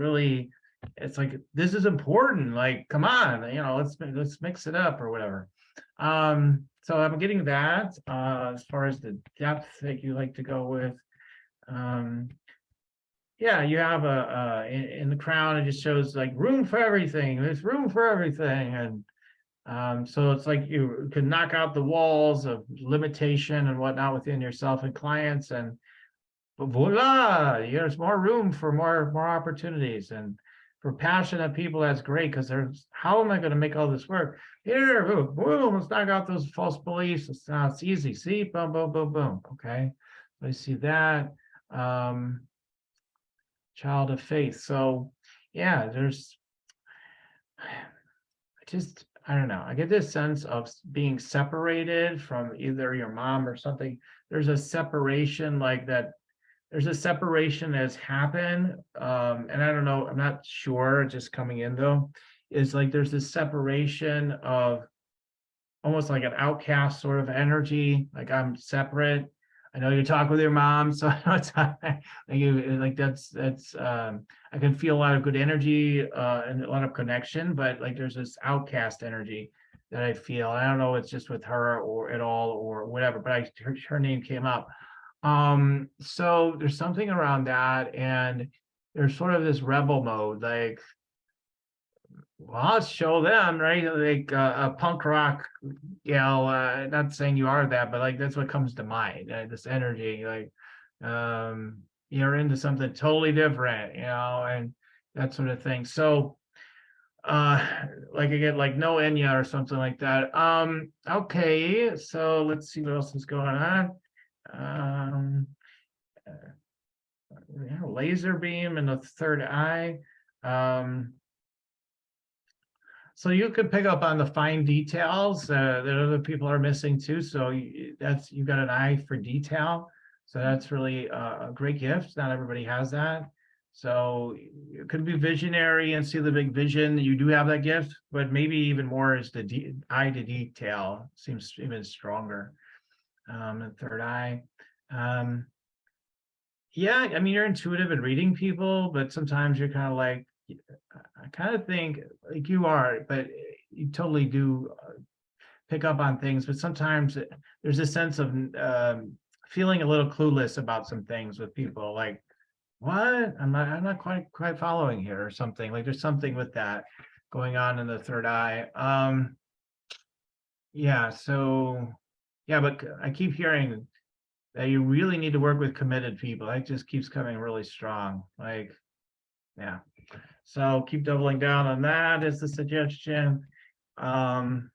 like, this is important, like come on, let's mix it up or whatever. So I'm getting that as far as the depth that you like to go with. Yeah, you have in the crown, it just shows like room for everything. There's room for everything. And so it's like you can knock out the walls of limitation and whatnot within yourself and clients, and voila, there's more room for more opportunities. And for passionate people, that's great, because how am I going to make all this work? Here, boom, let's knock out those false beliefs. It's easy. See, boom, boom, boom, boom. Okay. I see that. Child of faith. So yeah, there's I don't know. I get this sense of being separated from either your mom or something. There's a separation like that. There's a separation that's happened. And I don't know, I'm not sure, just coming in though, is like there's this separation of almost like an outcast sort of energy, like I'm separate. I know you talk with your mom, so I know it's like like that's I can feel a lot of good energy and a lot of connection, but like there's this outcast energy that I feel. I don't know, it's just with her or at all or whatever, but her name came up. So there's something around that, and there's sort of this rebel mode, like, well, I'll show them, right? Like a punk rock, not saying you are that, but like that's what comes to mind. This energy, like you're into something totally different, and that sort of thing. So like again, like no Enya or something like that. Okay, so let's see what else is going on. Laser beam in the third eye. So you could pick up on the fine details that other people are missing too. So you've got an eye for detail. So that's really a great gift. Not everybody has that. So you could be visionary and see the big vision. You do have that gift, but maybe even more is the eye to detail seems even stronger. And third eye. Yeah, I mean, you're intuitive in reading people, but sometimes you're kind of like, I kind of think like you are, but you totally do pick up on things. But sometimes there's a sense of feeling a little clueless about some things with people. Like, what? I'm not quite following here or something. Like, there's something with that going on in the third eye. Yeah. So, yeah, but I keep hearing that you really need to work with committed people. That just keeps coming really strong. Like, yeah. So keep doubling down on that is the suggestion. You're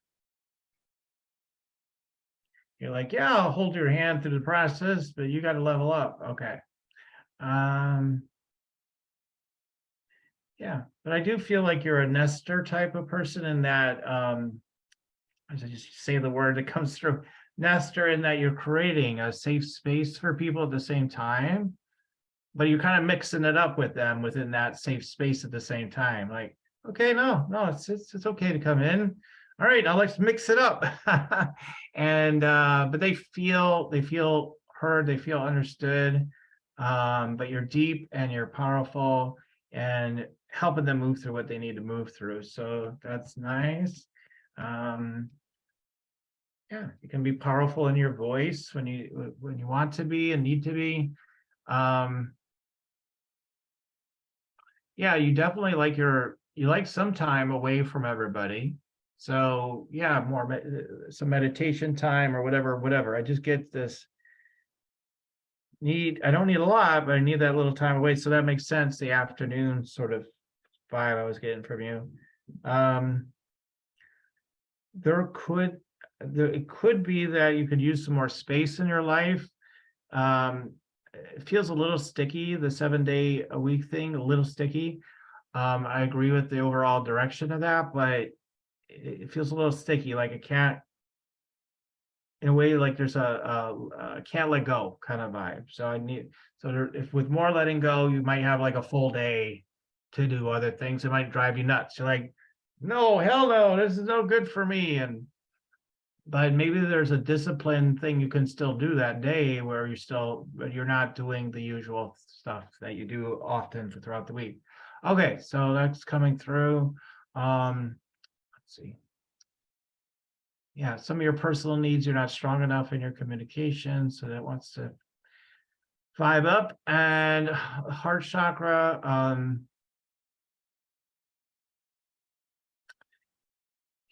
like, yeah, I'll hold your hand through the process, but you got to level up. Okay. Yeah, but I do feel like you're a nester type of person in that, as I just say the word, it comes through nester in that you're creating a safe space for people at the same time, but you're kind of mixing it up with them within that safe space at the same time. Like, okay, no, it's okay to come in. All right, now let's mix it up. And but they feel heard, they feel understood. But you're deep and you're powerful and helping them move through what they need to move through. So that's nice. Yeah, you can be powerful in your voice when you want to be and need to be. Yeah, you definitely like you like some time away from everybody. So yeah, some meditation time or whatever. I just get this I don't need a lot, but I need that little time away. So that makes sense. The afternoon sort of vibe I was getting from you. It could be that you could use some more space in your life. It feels a little sticky, the 7 day a week thing, a little sticky. I agree with the overall direction of that, but it feels a little sticky, like a cat in a way, like there's a can't let go kind of vibe. If with more letting go, you might have like a full day to do other things. It might drive you nuts. You're like, no, hell no, this is no good for me. But maybe there's a discipline thing you can still do that day where but you're not doing the usual stuff that you do often throughout the week. Okay, so that's coming through. Let's see. Yeah, some of your personal needs, you're not strong enough in your communication, so that wants to vibe up. And heart chakra,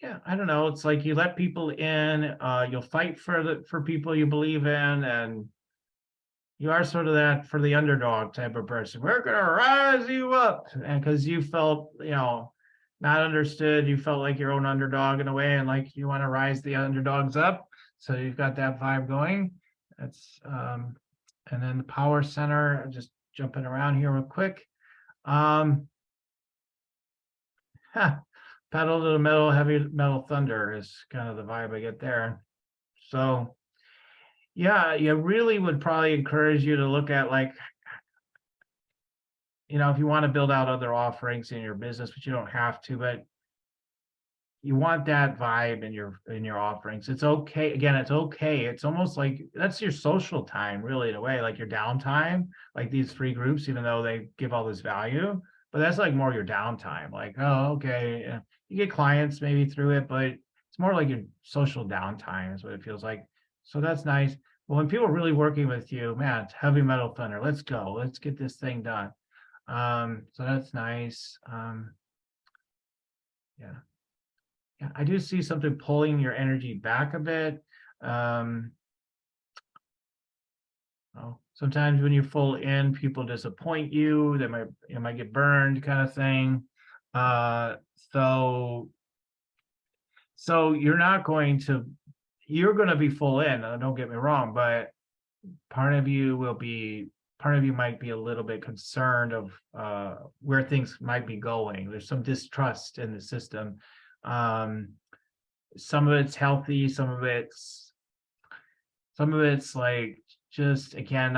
yeah, I don't know. It's like you let people in, you'll fight for people you believe in, and you are sort of that for the underdog type of person. We're gonna rise you up, and because you felt, not understood, you felt like your own underdog in a way, and like you want to rise the underdogs up. So you've got that vibe going. That's And then the power center, I'm just jumping around here real quick. Pedal to the metal, heavy metal thunder is kind of the vibe I get there. So yeah, you really would probably encourage you to look at, like, if you want to build out other offerings in your business, but you don't have to, but you want that vibe in your offerings. It's okay. Again, it's okay. It's almost like that's your social time, really, in a way, like your downtime, like these free groups, even though they give all this value, but that's like more your downtime. Like, oh, okay. You get clients maybe through it, but it's more like your social downtime is what it feels like. So that's nice. But when people are really working with you, man, it's heavy metal thunder. Let's go. Let's get this thing done. So that's nice. Yeah. Yeah, I do see something pulling your energy back a bit. Oh, sometimes when you full in, people disappoint you. They might get burned, kind of thing. Uh, so you're not going to you're going to be full in. Don't get me wrong, but part of you might be a little bit concerned of where things might be going. There's some distrust in the system. Some of it's healthy, some of it's like, just again,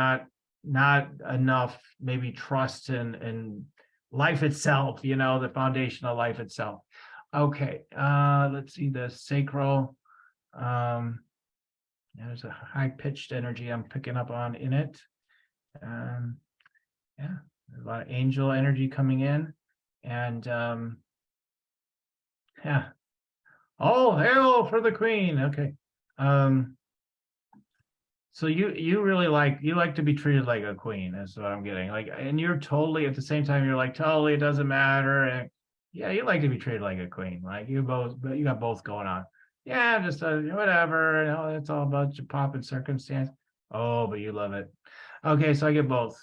not enough maybe trust in life itself, the foundation of life itself. Okay, let's see the sacral. There's a high-pitched energy I'm picking up on in it. Yeah, there's a lot of angel energy coming in, and yeah. All hail for the queen. Okay. So you really like to be treated like a queen, is what I'm getting. Like, and you're totally, at the same time, you're like, totally, it doesn't matter. And yeah, you like to be treated like a queen. Like, you got both going on. Yeah, just whatever. It's all about your pop and circumstance. Oh, but you love it. Okay, so I get both.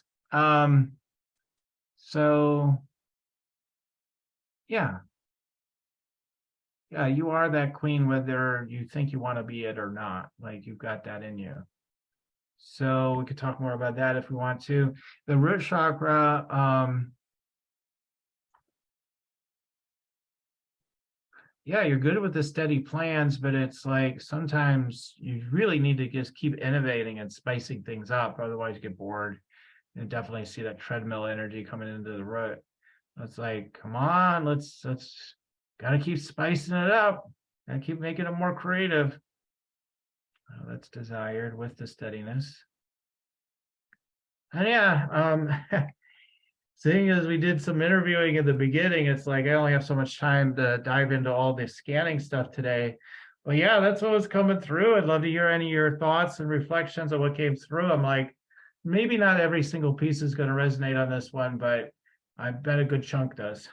So yeah. Yeah, you are that queen, whether you think you want to be it or not. Like, you've got that in you. So we could talk more about that if we want to. The root chakra, yeah, you're good with the steady plans, but it's like sometimes you really need to just keep innovating and spicing things up. Otherwise, you get bored. And definitely see that treadmill energy coming into the root. It's like, come on, let's gotta keep spicing it up. Gotta keep making it more creative. That's desired with the steadiness. And yeah, seeing as we did some interviewing at the beginning, it's like I only have so much time to dive into all the scanning stuff today. But yeah, that's what was coming through. I'd love to hear any of your thoughts and reflections on what came through. I'm like, maybe not every single piece is going to resonate on this one, but I bet a good chunk does.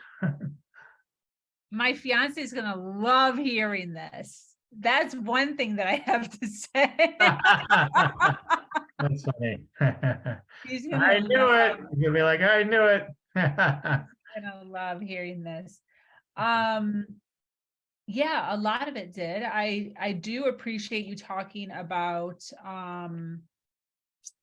My fiance is going to love hearing this. That's one thing that I have to say. That's funny. He's I knew it. You'll be like, I knew it. gonna love hearing this. Yeah, a lot of it did. I do appreciate you talking about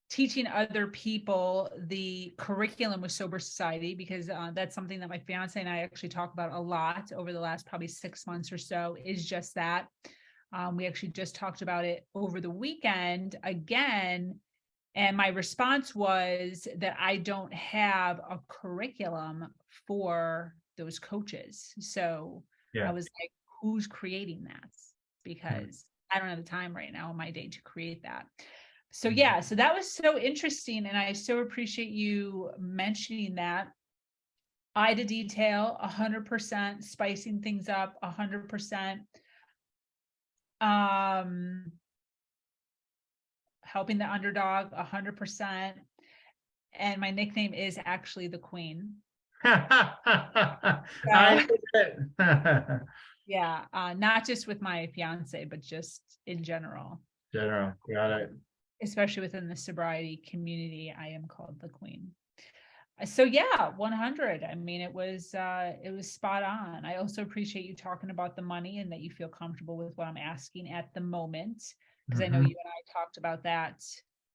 teaching other people the curriculum with Sober Society, because that's something that my fiance and I actually talk about a lot over the last probably 6 months or so, is just that. We actually just talked about it over the weekend again. And my response was that I don't have a curriculum for those coaches. So Yeah. I was like, who's creating that? Because I don't have the time right now in my day to create that. So yeah, so that was so interesting. And I so appreciate you mentioning that. Eye to detail, 100%, spicing things up, 100%. Helping the underdog, 100%. And my nickname is actually the Queen. I knew it. Yeah, not just with my fiance, but just in general. General, got it. Especially within the sobriety community, I am called the Queen. So yeah, 100. I mean, it was spot on. I also appreciate you talking about the money and that you feel comfortable with what I'm asking at the moment, because I know you and I talked about that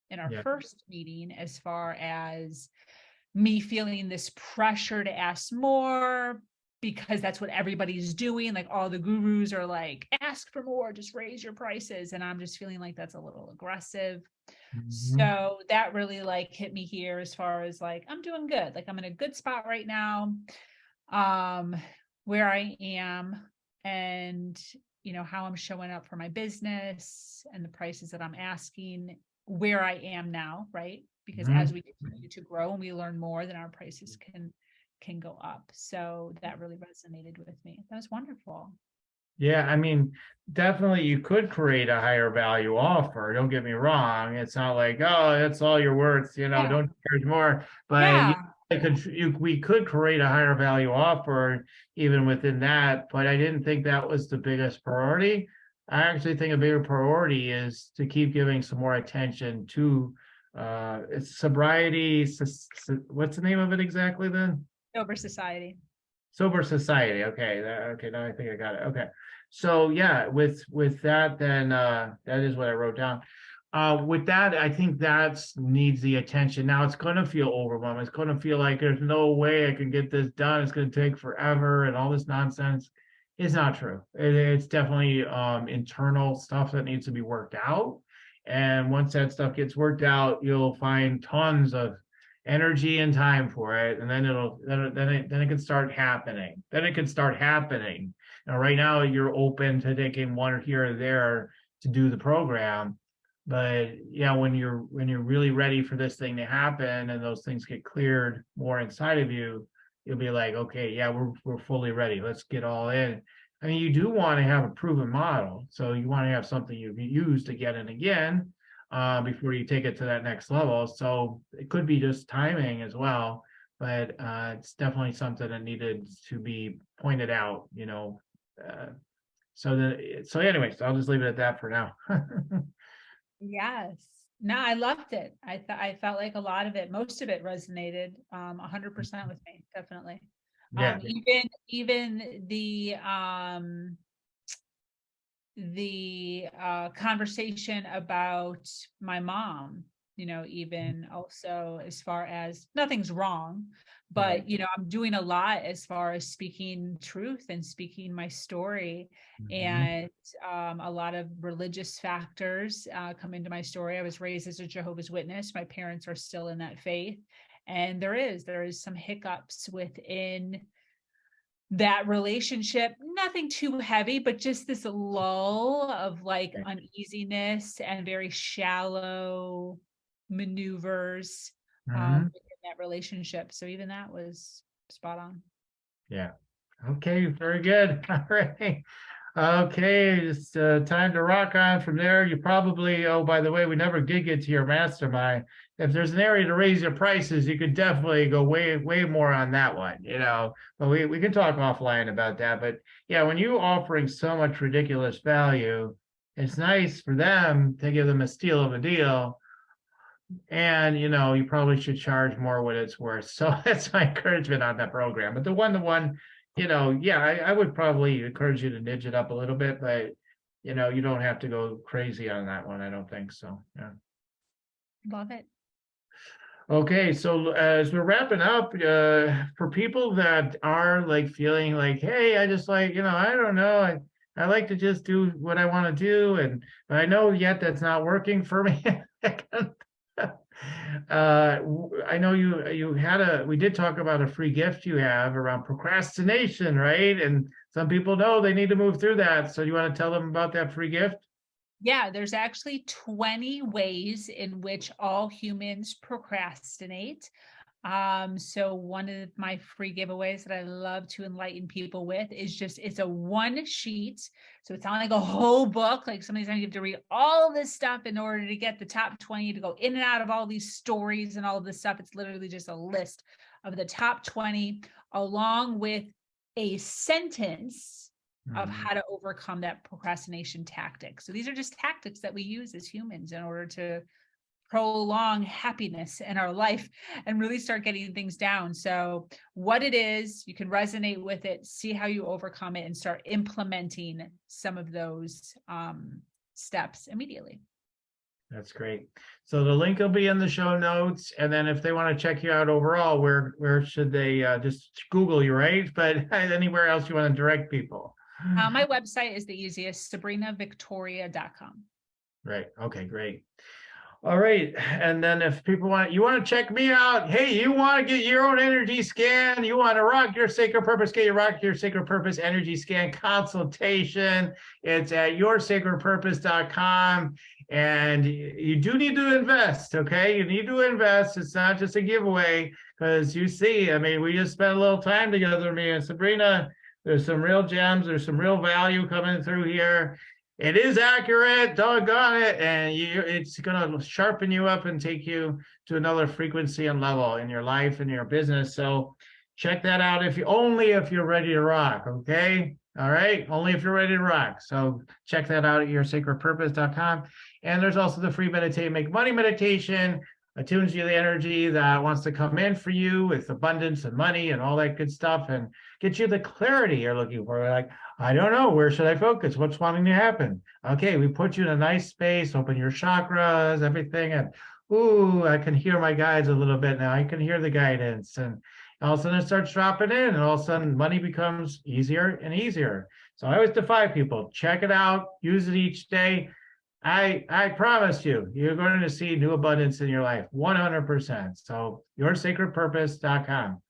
in our Yeah. first meeting, as far as me feeling this pressure to ask more because that's what everybody's doing. Like all the gurus are like, ask for more, just raise your prices. And I'm just feeling like that's a little aggressive. Mhm. So that really like hit me here, as far as like, I'm doing good. Like I'm in a good spot right now, um, where I am, and how I'm showing up for my business and the prices that I'm asking where I am now, right? Because as Mhm. we continue to grow and we learn more, then our prices can go up. So that really resonated with me. That was wonderful. Yeah, I mean, definitely you could create a higher value offer. Don't get me wrong. It's not like, oh, that's all you're worth, Yeah. don't charge more. But Yeah. we could create a higher value offer even within that. But I didn't think that was the biggest priority. I actually think a bigger priority is to keep giving some more attention to it's sobriety. What's the name of it exactly then? Sober society. Sober Society. Okay. Okay. Now I think I got it. Okay. So yeah, with that, then that is what I wrote down. With that, I think that needs the attention. Now it's going to feel overwhelming. It's going to feel like there's no way I can get this done. It's going to take forever and all this nonsense. It's not true. It's definitely internal stuff that needs to be worked out. And once that stuff gets worked out, you'll find tons of energy and time for it, and then then it can start happening. Then it can start happening. Now, right now, you're open to taking one here or there to do the program, but yeah, when you're really ready for this thing to happen and those things get cleared more inside of you, you'll be like, okay, yeah, we're fully ready. Let's get all in. I mean, you do want to have a proven model, so you want to have something you use again and again before you take it to that next level. So it could be just timing as well, but it's definitely something that needed to be pointed out. Uh, so anyways, I'll just leave it at that for now. Yes. No, I loved it. I felt like a lot of it, most of it resonated 100% with me, definitely. Yeah. Even the conversation about my mom, even also, as far as nothing's wrong, Right. but I'm doing a lot as far as speaking truth and speaking my story. Mhm. And a lot of religious factors come into my story. I was raised as a Jehovah's Witness. My parents are still in that faith, and there is some hiccups within that relationship. Nothing too heavy, but just this lull of like Okay. uneasiness and very shallow maneuvers Mhm. within that relationship. So even that was spot on. Yeah. Okay, very good. All right. Okay, it's time to rock on from there. You probably, oh, by the way, we never did get to your mastermind. If there's an area to raise your prices, you could definitely go way, way more on that one. But we can talk offline about that. But yeah, when you offering so much ridiculous value, it's nice for them to give them a steal of a deal. And you probably should charge more what it's worth. So that's my encouragement on that program. But the one-to-one, yeah, I would probably encourage you to nudge it up a little bit, but you don't have to go crazy on that one. I don't think so. Yeah. Love it. Okay, so as we're wrapping up, for people that are like feeling like, hey, I just like, I don't know, I like to just do what I want to do, and but I know yet that's not working for me. I know we did talk about a free gift you have around procrastination, right? And some people know they need to move through that. So you want to tell them about that free gift? Yeah, there's actually 20 ways in which all humans procrastinate. So one of my free giveaways that I love to enlighten people with is it's a one sheet. So it's not like a whole book, like somebody's going to have to read all this stuff in order to get the top 20 to go in and out of all these stories and all of this stuff. It's literally just a list of the top 20 along with a sentence of Mhm. how to overcome that procrastination tactic. So these are just tactics that we use as humans in order to prolong happiness in our life and really start getting things down. So what it is, you can resonate with it, see how you overcome it, and start implementing some of those steps immediately. That's great. So the link will be in the show notes. And then if they want to check you out overall, where should they just Google you, right? But anywhere else you want to direct people? My website is the easiest, sabrinavictoria.com. Right. Okay, great. All right. And then if people you want to check me out, hey, you want to get your own energy scan, you want to rock your sacred purpose, get your rock your sacred purpose energy scan consultation. It's at yoursacredpurpose.com. And you do need to invest. Okay. You need to invest. It's not just a giveaway, because you see, I mean, we just spent a little time together, me and Sabrina. There's some real gems. There's some real value coming through here. It is accurate, doggone it, and it's going to sharpen you up and take you to another frequency and level in your life and your business. So check that out if you're ready to rock, okay? All right, only if you're ready to rock. So check that out at yoursacredpurpose.com. And there's also the free Meditate Make Money meditation, attunes you to the energy that wants to come in for you with abundance and money and all that good stuff, and get you the clarity you're looking for. Like, I don't know, where should I focus? What's wanting to happen? Okay, we put you in a nice space, open your chakras, everything. And ooh, I can hear my guides a little bit now. I can hear the guidance. And all of a sudden it starts dropping in, and all of a sudden money becomes easier and easier. So I always defy people, check it out, use it each day. I promise you, you're going to see new abundance in your life, 100%. So yoursacredpurpose.com.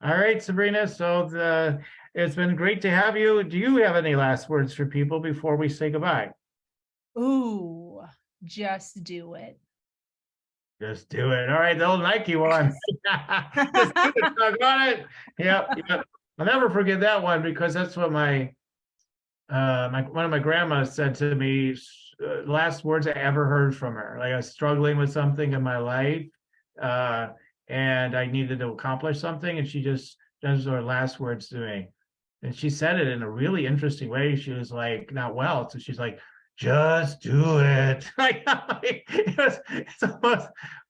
All right, Sabrina. So it's been great to have you. Do you have any last words for people before we say goodbye? Ooh, just do it. Just do it. All right, the old Nike one. Just do it. Got it. Yep. I'll never forget that one, because that's what one of my grandmas said to me. Last words I ever heard from her. Like, I was struggling with something in my life, and I needed to accomplish something, and she just does her last words to me. And she said it in a really interesting way. She was like, not well. So she's like, just do it. It's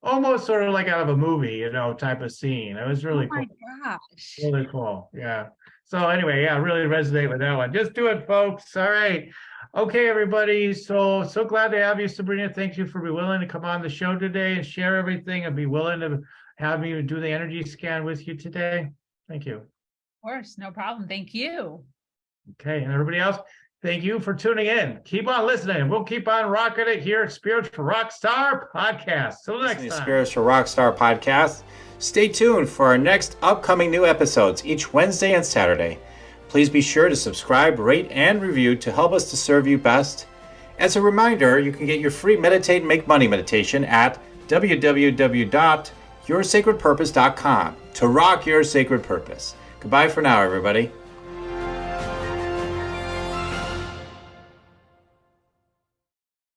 almost sort of like out of a movie, type of scene. It was really cool. Gosh. Really cool. Yeah. So anyway, yeah, really resonate with that one. Just do it, folks. All right. Okay, everybody. So glad to have you, Sabrina. Thank you for being willing to come on the show today and share everything, and be willing to have me do the energy scan with you today. Thank you. Of course, no problem. Thank you. Okay, and everybody else, thank you for tuning in. Keep on listening. We'll keep on rocking it here at Spiritual Rockstar Podcast. Till next time. Spiritual Rockstar Podcast. Stay tuned for our next upcoming new episodes each Wednesday and Saturday. Please be sure to subscribe, rate, and review to help us to serve you best. As a reminder, you can get your free Meditate and Make Money meditation at www.yoursacredpurpose.com to rock your sacred purpose. Goodbye for now, everybody.